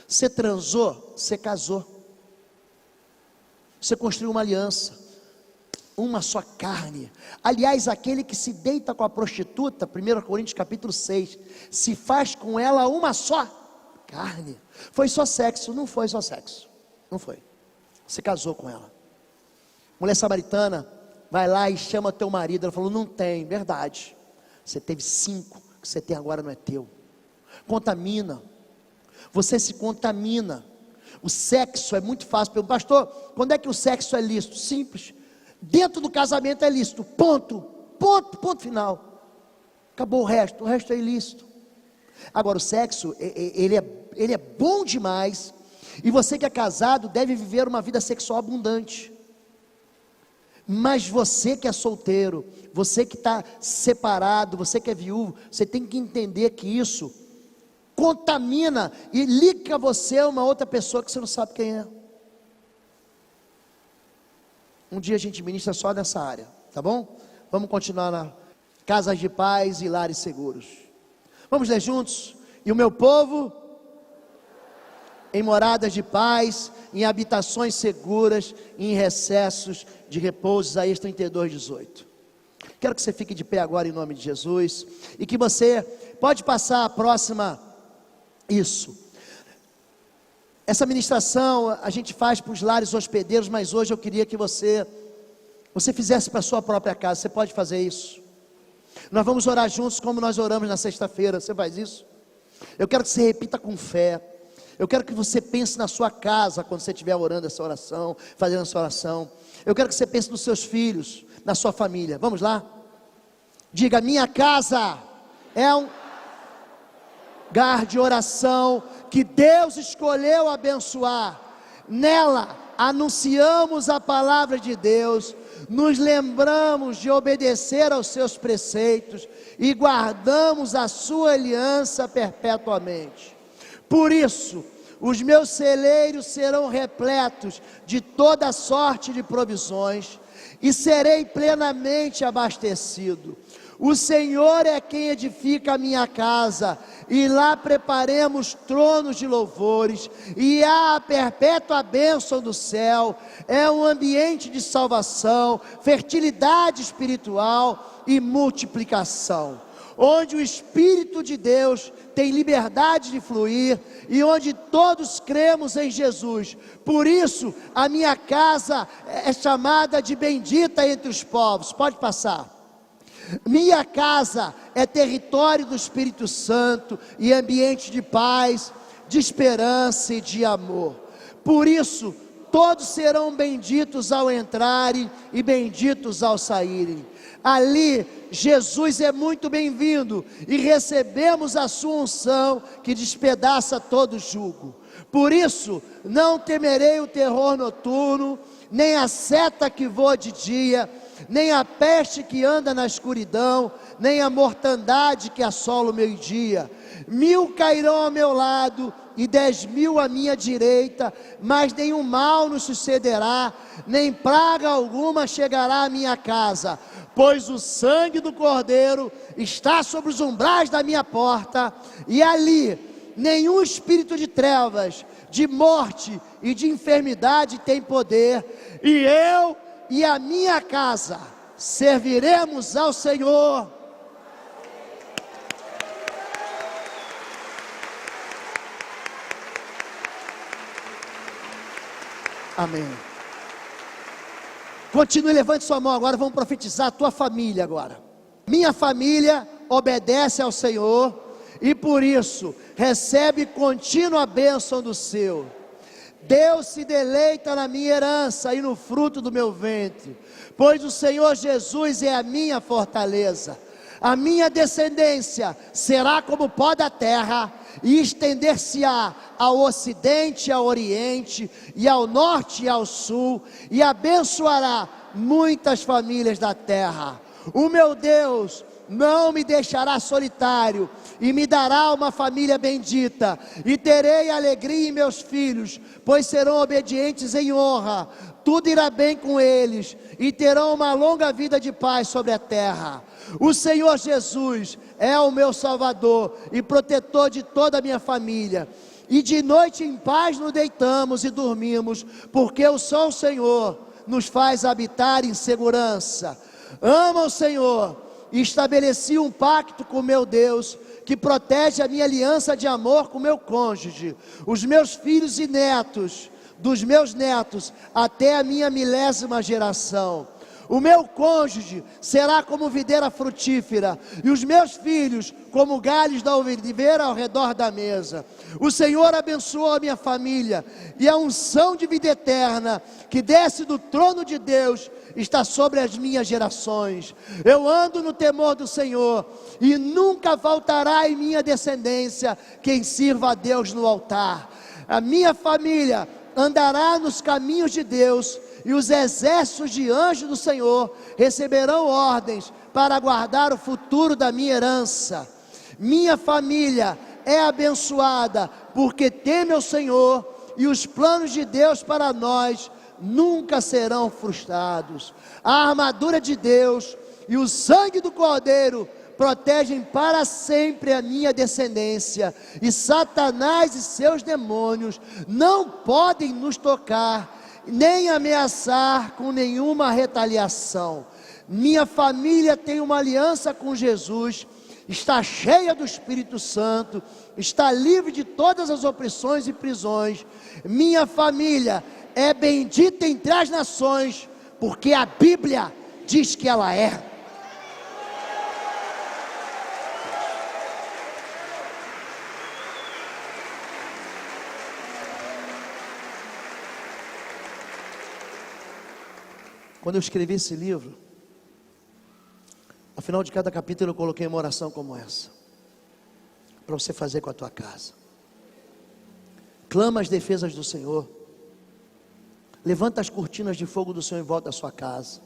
Você transou, você casou. Você construiu uma aliança, uma só carne. Aliás, aquele que se deita com a prostituta, 1 Coríntios capítulo 6, se faz com ela uma só carne. Foi só sexo? Não foi só sexo. Não foi. Você casou com ela. Mulher samaritana vai lá e chama teu marido. Ela falou: não tem. Verdade. Você teve 5, que você tem agora não é teu. Contamina. você se contamina. O sexo é muito fácil. Pastor, quando é que o sexo é lícito? Simples. Dentro do casamento é lícito. Ponto final. Acabou o resto é ilícito. Agora o sexo, ele é bom demais. E você que é casado deve viver uma vida sexual abundante. Mas você que é solteiro, você que está separado, você que é viúvo, você tem que entender que isso contamina e liga você a uma outra pessoa que você não sabe quem é. Um dia a gente ministra só nessa área, tá bom? Vamos continuar na casas de paz e lares seguros. Vamos ler juntos? E o meu povo em moradas de paz, em habitações seguras, em recessos de repouso. Isaías 32:18. Quero que você fique de pé agora em nome de Jesus, e que você pode passar a próxima. Isso. Essa ministração a gente faz para os lares hospedeiros, mas hoje eu queria que você fizesse para a sua própria casa. Você pode fazer isso. Nós vamos orar juntos como nós oramos na sexta-feira. Você faz isso? Eu quero que você repita com fé. Eu quero que você pense na sua casa quando você estiver orando essa oração, fazendo essa oração. Eu quero que você pense nos seus filhos, na sua família. Vamos lá? Diga: minha casa é um lugar de oração que Deus escolheu abençoar. Nela anunciamos a palavra de Deus, nos lembramos de obedecer aos seus preceitos e guardamos a sua aliança perpetuamente. Por isso, os meus celeiros serão repletos de toda sorte de provisões e serei plenamente abastecido. O Senhor é quem edifica a minha casa, e lá preparemos tronos de louvores, e há a perpétua bênção do céu. É um ambiente de salvação, fertilidade espiritual e multiplicação, onde o Espírito de Deus tem liberdade de fluir, e onde todos cremos em Jesus. Por isso a minha casa é chamada de bendita entre os povos. Pode passar. Minha casa é território do Espírito Santo e ambiente de paz, de esperança e de amor. Por isso, todos serão benditos ao entrarem e benditos ao saírem. Ali, Jesus é muito bem-vindo e recebemos a sua unção que despedaça todo jugo. Por isso, não temerei o terror noturno, nem a seta que voa de dia, nem a peste que anda na escuridão, nem a mortandade que assola o meio-dia. 1000 cairão ao meu lado e 10.000 à minha direita, mas nenhum mal nos sucederá, nem praga alguma chegará à minha casa, pois o sangue do Cordeiro está sobre os umbrais da minha porta, e ali nenhum espírito de trevas, de morte e de enfermidade tem poder, e eu e a minha casa serviremos ao Senhor. Amém. Continue, levante sua mão agora. Vamos profetizar a tua família agora. Minha família obedece ao Senhor, e por isso recebe contínua bênção do céu. Deus se deleita na minha herança e no fruto do meu ventre, pois o Senhor Jesus é a minha fortaleza. A minha descendência será como o pó da terra, e estender-se-á ao ocidente e ao oriente, e ao norte e ao sul, e abençoará muitas famílias da terra. O meu Deus não me deixará solitário, e me dará uma família bendita, e terei alegria em meus filhos, pois serão obedientes em honra. Tudo irá bem com eles, e terão uma longa vida de paz sobre a terra. O Senhor Jesus é o meu Salvador e protetor de toda a minha família, e de noite em paz nos deitamos e dormimos, porque o só o Senhor nos faz habitar em segurança. Amo o Senhor e estabeleci um pacto com meu Deus, que protege a minha aliança de amor com meu cônjuge, os meus filhos e netos, dos meus netos até a minha 1000ª geração. O meu cônjuge será como videira frutífera, e os meus filhos como galhos da oliveira ao redor da mesa. O Senhor abençoou a minha família, e a unção de vida eterna, que desce do trono de Deus, está sobre as minhas gerações. Eu ando no temor do Senhor, e nunca faltará em minha descendência quem sirva a Deus no altar. A minha família andará nos caminhos de Deus, e os exércitos de anjos do Senhor receberão ordens para guardar o futuro da minha herança. Minha família é abençoada, porque teme ao Senhor, e os planos de Deus para nós nunca serão frustrados. A armadura de Deus e o sangue do Cordeiro protegem para sempre a minha descendência, e Satanás e seus demônios não podem nos tocar, nem ameaçar com nenhuma retaliação. Minha família tem uma aliança com Jesus, está cheia do Espírito Santo, está livre de todas as opressões e prisões. Minha família é bendita entre as nações, porque a Bíblia diz que ela é. Quando eu escrevi esse livro, ao final de cada capítulo eu coloquei uma oração como essa, para você fazer com a tua casa. Clama as defesas do Senhor, levanta as cortinas de fogo do Senhor em volta da sua casa.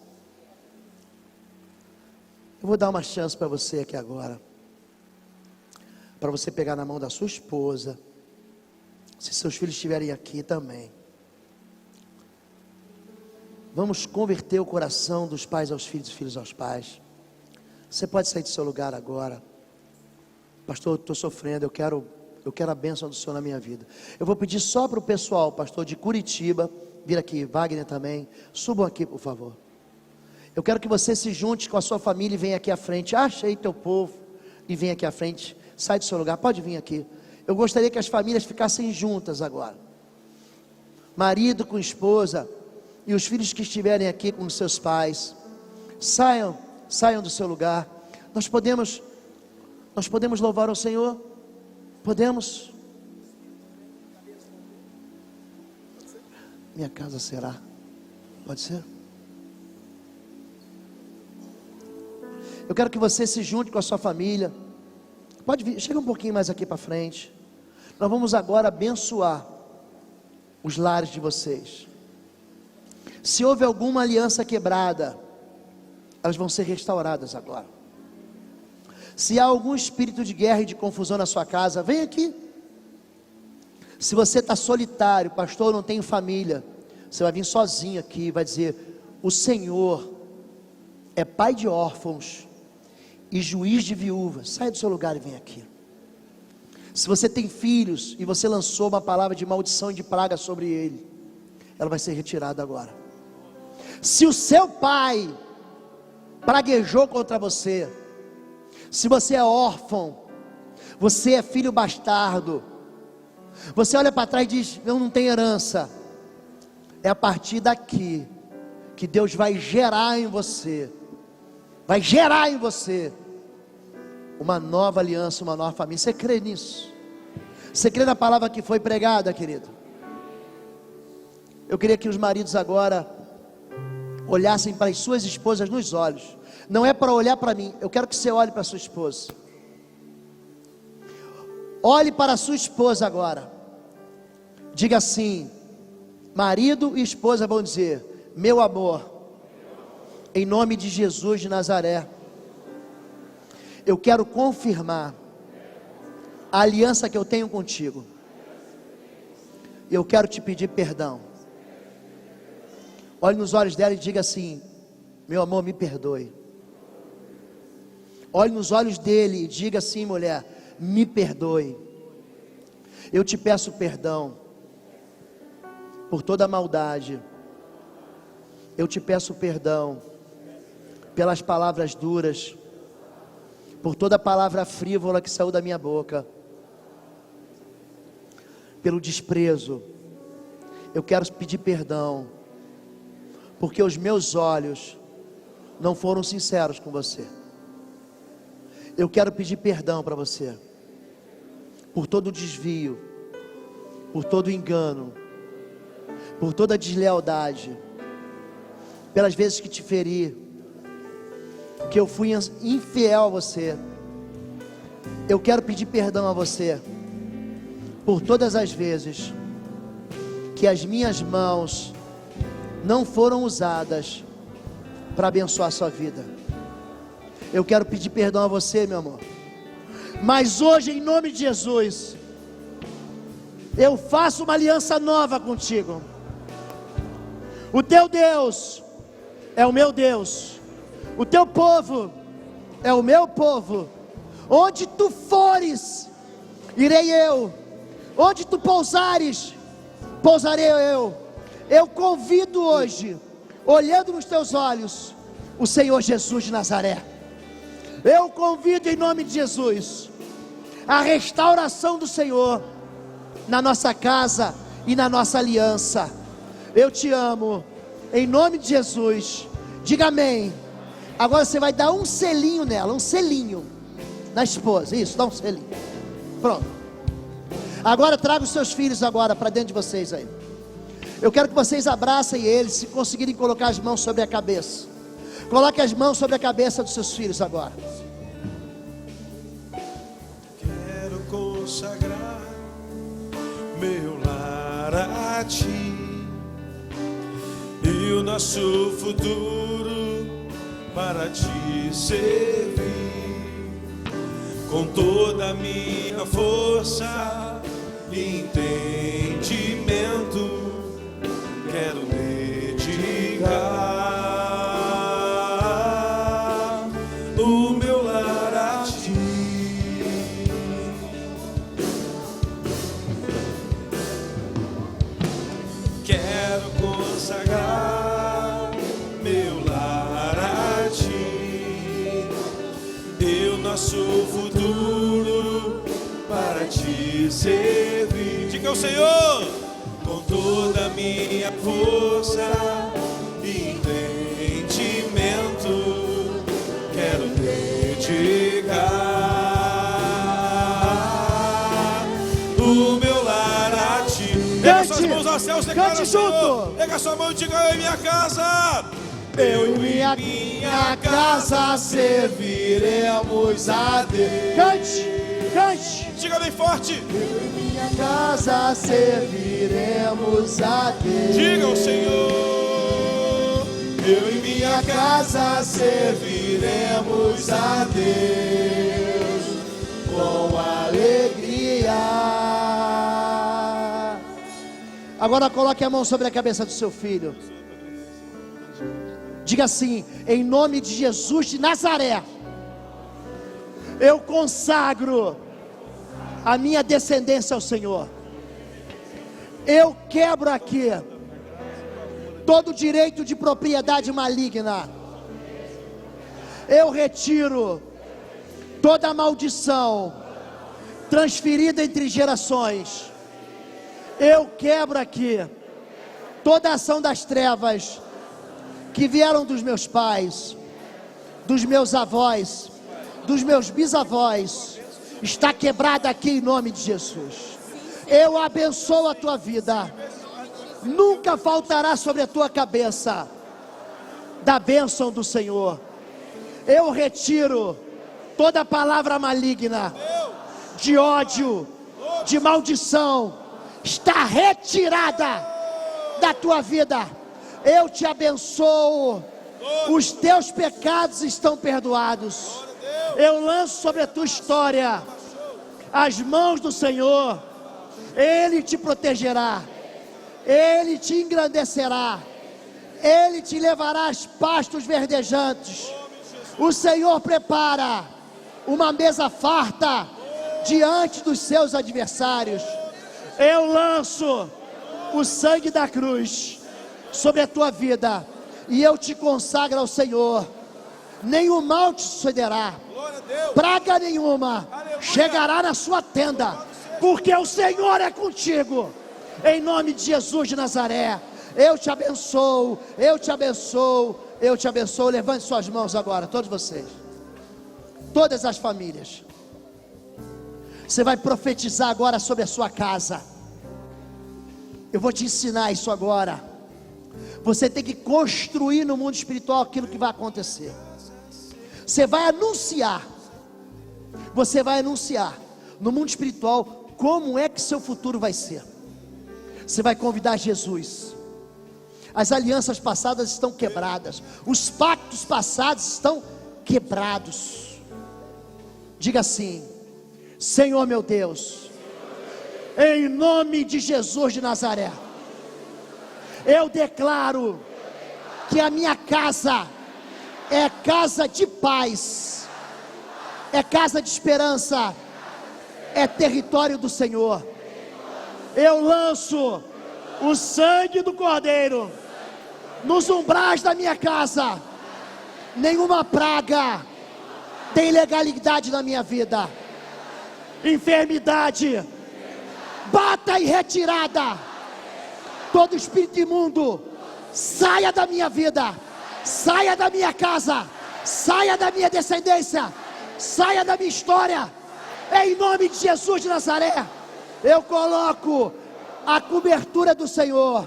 Eu vou dar uma chance para você aqui agora, para você pegar na mão da sua esposa, se seus filhos estiverem aqui também. Vamos converter o coração dos pais aos filhos e filhos aos pais. Você pode sair do seu lugar agora. Pastor, eu estou sofrendo, eu quero a bênção do Senhor na minha vida. Eu vou pedir só para o pessoal, pastor, de Curitiba, vir aqui, Wagner também, subam aqui por favor. Eu quero que você se junte com a sua família e venha aqui à frente. Acha aí teu povo e venha aqui à frente. Sai do seu lugar, pode vir aqui. Eu gostaria que as famílias ficassem juntas agora. Marido com esposa, e os filhos que estiverem aqui com os seus pais, saiam do seu lugar. Nós podemos louvar ao Senhor? Podemos? Minha casa será. Pode ser? Eu quero que você se junte com a sua família. Pode vir, chega um pouquinho mais aqui para frente. Nós vamos agora abençoar os lares de vocês. Se houve alguma aliança quebrada, elas vão ser restauradas agora. Se há algum espírito de guerra e de confusão na sua casa, vem aqui. Se você está solitário, pastor, eu não tenho família, você vai vir sozinho aqui e vai dizer: o Senhor é pai de órfãos e juiz de viúvas. Sai do seu lugar e vem aqui. Se você tem filhos e você lançou uma palavra de maldição e de praga sobre ele, ela vai ser retirada agora. Se o seu pai praguejou contra você, se você é órfão, você é filho bastardo, você olha para trás e diz: eu não tenho herança, é a partir daqui que Deus vai gerar em você uma nova aliança, uma nova família. Você crê nisso? Você crê na palavra que foi pregada, querido? Eu queria que os maridos agora olhassem para as suas esposas nos olhos. Não é para olhar para mim, eu quero que você olhe para a sua esposa. Olhe para a sua esposa agora. Diga assim: marido e esposa vão dizer: meu amor, em nome de Jesus de Nazaré, eu quero confirmar a aliança que eu tenho contigo. Eu quero te pedir perdão. Olhe nos olhos dela e diga assim: meu amor, me perdoe. Olhe nos olhos dele e diga assim: mulher, me perdoe. Eu te peço perdão por toda a maldade. Eu te peço perdão pelas palavras duras, por toda palavra frívola que saiu da minha boca, pelo desprezo. Eu quero pedir perdão, porque os meus olhos não foram sinceros com você. Eu quero pedir perdão para você, por todo o desvio, por todo o engano, por toda a deslealdade, pelas vezes que te feri, que eu fui infiel a você. Eu quero pedir perdão a você, por todas as vezes que as minhas mãos não foram usadas para abençoar a sua vida. Eu quero pedir perdão a você, meu amor. Mas hoje, em nome de Jesus, eu faço uma aliança nova contigo. O teu Deus é o meu Deus, o teu povo é o meu povo. Onde tu fores, irei eu. Onde tu pousares, pousarei eu. Eu convido hoje, olhando nos teus olhos, o Senhor Jesus de Nazaré. Eu convido em nome de Jesus a restauração do Senhor na nossa casa e na nossa aliança. Eu te amo, em nome de Jesus. Diga amém. Agora você vai dar um selinho nela, um selinho na esposa. Isso, dá um selinho. Pronto. Agora traga os seus filhos agora para dentro de vocês aí. Eu quero que vocês abracem eles, se conseguirem colocar as mãos sobre a cabeça. Coloque as mãos sobre a cabeça dos seus filhos agora. Quero consagrar meu lar a ti e o nosso futuro para te servir. Com toda a minha força e entendimento, quero dedicar o meu lar a ti. Quero consagrar meu lar a ti e o nosso futuro para te servir. Diga ao Senhor: com toda a minha força e entendimento, quero dedicar o meu lar a ti. Pega suas mãos aos céus, declara ao Senhor. Pega sua mão e diga: eu e minha casa, Eu e minha casa serviremos a Deus. Cante, cante. diga bem forte. Eu e minha casa serviremos a Deus. Diga ao Senhor: Eu e minha casa serviremos a Deus com alegria. Agora coloque a mão sobre a cabeça do seu filho. Diga assim: em nome de Jesus de Nazaré, eu consagro a minha descendência ao Senhor. Eu quebro aqui todo direito de propriedade maligna. Eu retiro toda maldição transferida entre gerações. Eu quebro aqui toda ação das trevas que vieram dos meus pais, dos meus avós, dos meus bisavós. Está quebrada aqui em nome de Jesus. Eu abençoo a tua vida. Nunca faltará sobre a tua cabeça da bênção do Senhor. Eu retiro toda palavra maligna, de ódio, de maldição. Está retirada da tua vida. Eu te abençoo. Os teus pecados estão perdoados. Eu lanço sobre a tua história as mãos do Senhor. Ele te protegerá, Ele te engrandecerá, Ele te levará aos pastos verdejantes. O Senhor prepara uma mesa farta diante dos seus adversários. Eu lanço o sangue da cruz sobre a tua vida e eu te consagro ao Senhor. Nenhum mal te sucederá, praga nenhuma chegará na sua tenda, porque o Senhor é contigo. Em nome de Jesus de Nazaré, eu te abençoo, eu te abençoo, Eu te abençoo. Levante suas mãos agora, todos vocês, todas as famílias. Você vai profetizar agora sobre a sua casa. Eu vou te ensinar isso agora. Você tem que construir no mundo espiritual aquilo que vai acontecer. Você vai anunciar. Você vai anunciar no mundo espiritual como é que seu futuro vai ser. Você vai convidar Jesus. As alianças passadas estão quebradas. Os pactos passados estão quebrados. Diga assim: Senhor meu Deus, em nome de Jesus de Nazaré, eu declaro que a minha casa é casa de paz, é casa de esperança, é território do Senhor. Eu lanço o sangue do Cordeiro nos umbrais da minha casa. Nenhuma praga tem legalidade na minha vida. Enfermidade, bata em retirada. Todo espírito imundo, saia da minha vida, saia da minha casa, saia da minha descendência, saia da minha história. Em nome de Jesus de Nazaré, eu coloco a cobertura do Senhor,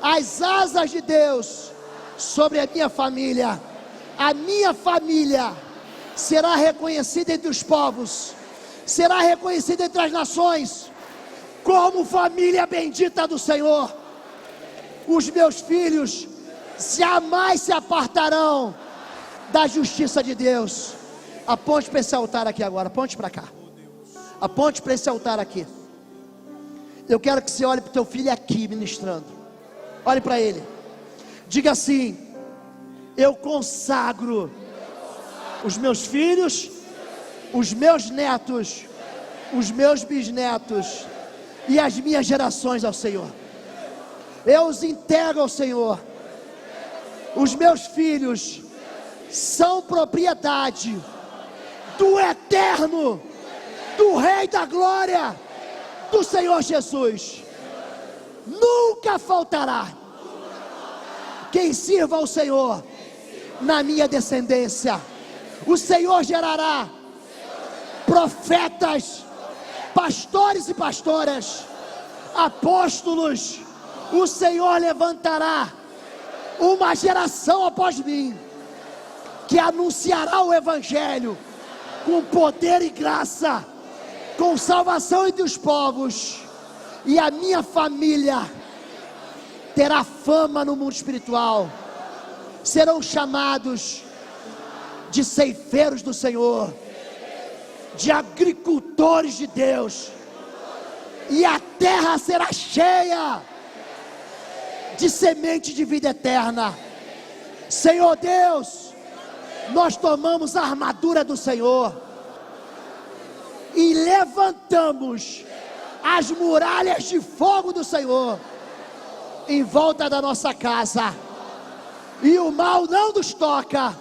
as asas de Deus sobre a minha família. A minha família será reconhecida entre os povos, será reconhecida entre as nações como família bendita do Senhor. Os meus filhos jamais se apartarão da justiça de Deus. Aponte para esse altar aqui agora, aponte para cá. Aponte para esse altar aqui. Eu quero que você olhe para o teu filho aqui ministrando. Olhe para ele. Diga assim: eu consagro os meus filhos, os meus netos, os meus bisnetos e as minhas gerações ao Senhor. Eu os entrego ao Senhor. Os meus filhos são propriedade do eterno, do Rei da Glória, do Senhor Jesus. Nunca faltará quem sirva ao Senhor na minha descendência. O Senhor gerará profetas, pastores e pastoras, apóstolos. O Senhor levantará uma geração após mim que anunciará o Evangelho com poder e graça, com salvação entre os povos. E a minha família terá fama no mundo espiritual. Serão chamados de ceifeiros do Senhor, de agricultores de Deus. E a terra será cheia de semente de vida eterna. Senhor Deus, nós tomamos a armadura do Senhor e levantamos as muralhas de fogo do Senhor em volta da nossa casa, e o mal não nos toca,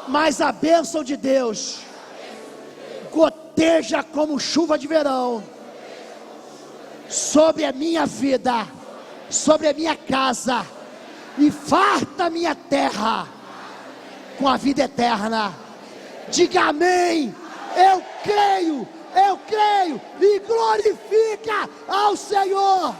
mas a bênção de Deus goteja como chuva de verão sobre a minha vida, sobre a minha casa, e farta a minha terra com a vida eterna. Diga amém. Eu creio, e glorifica ao Senhor.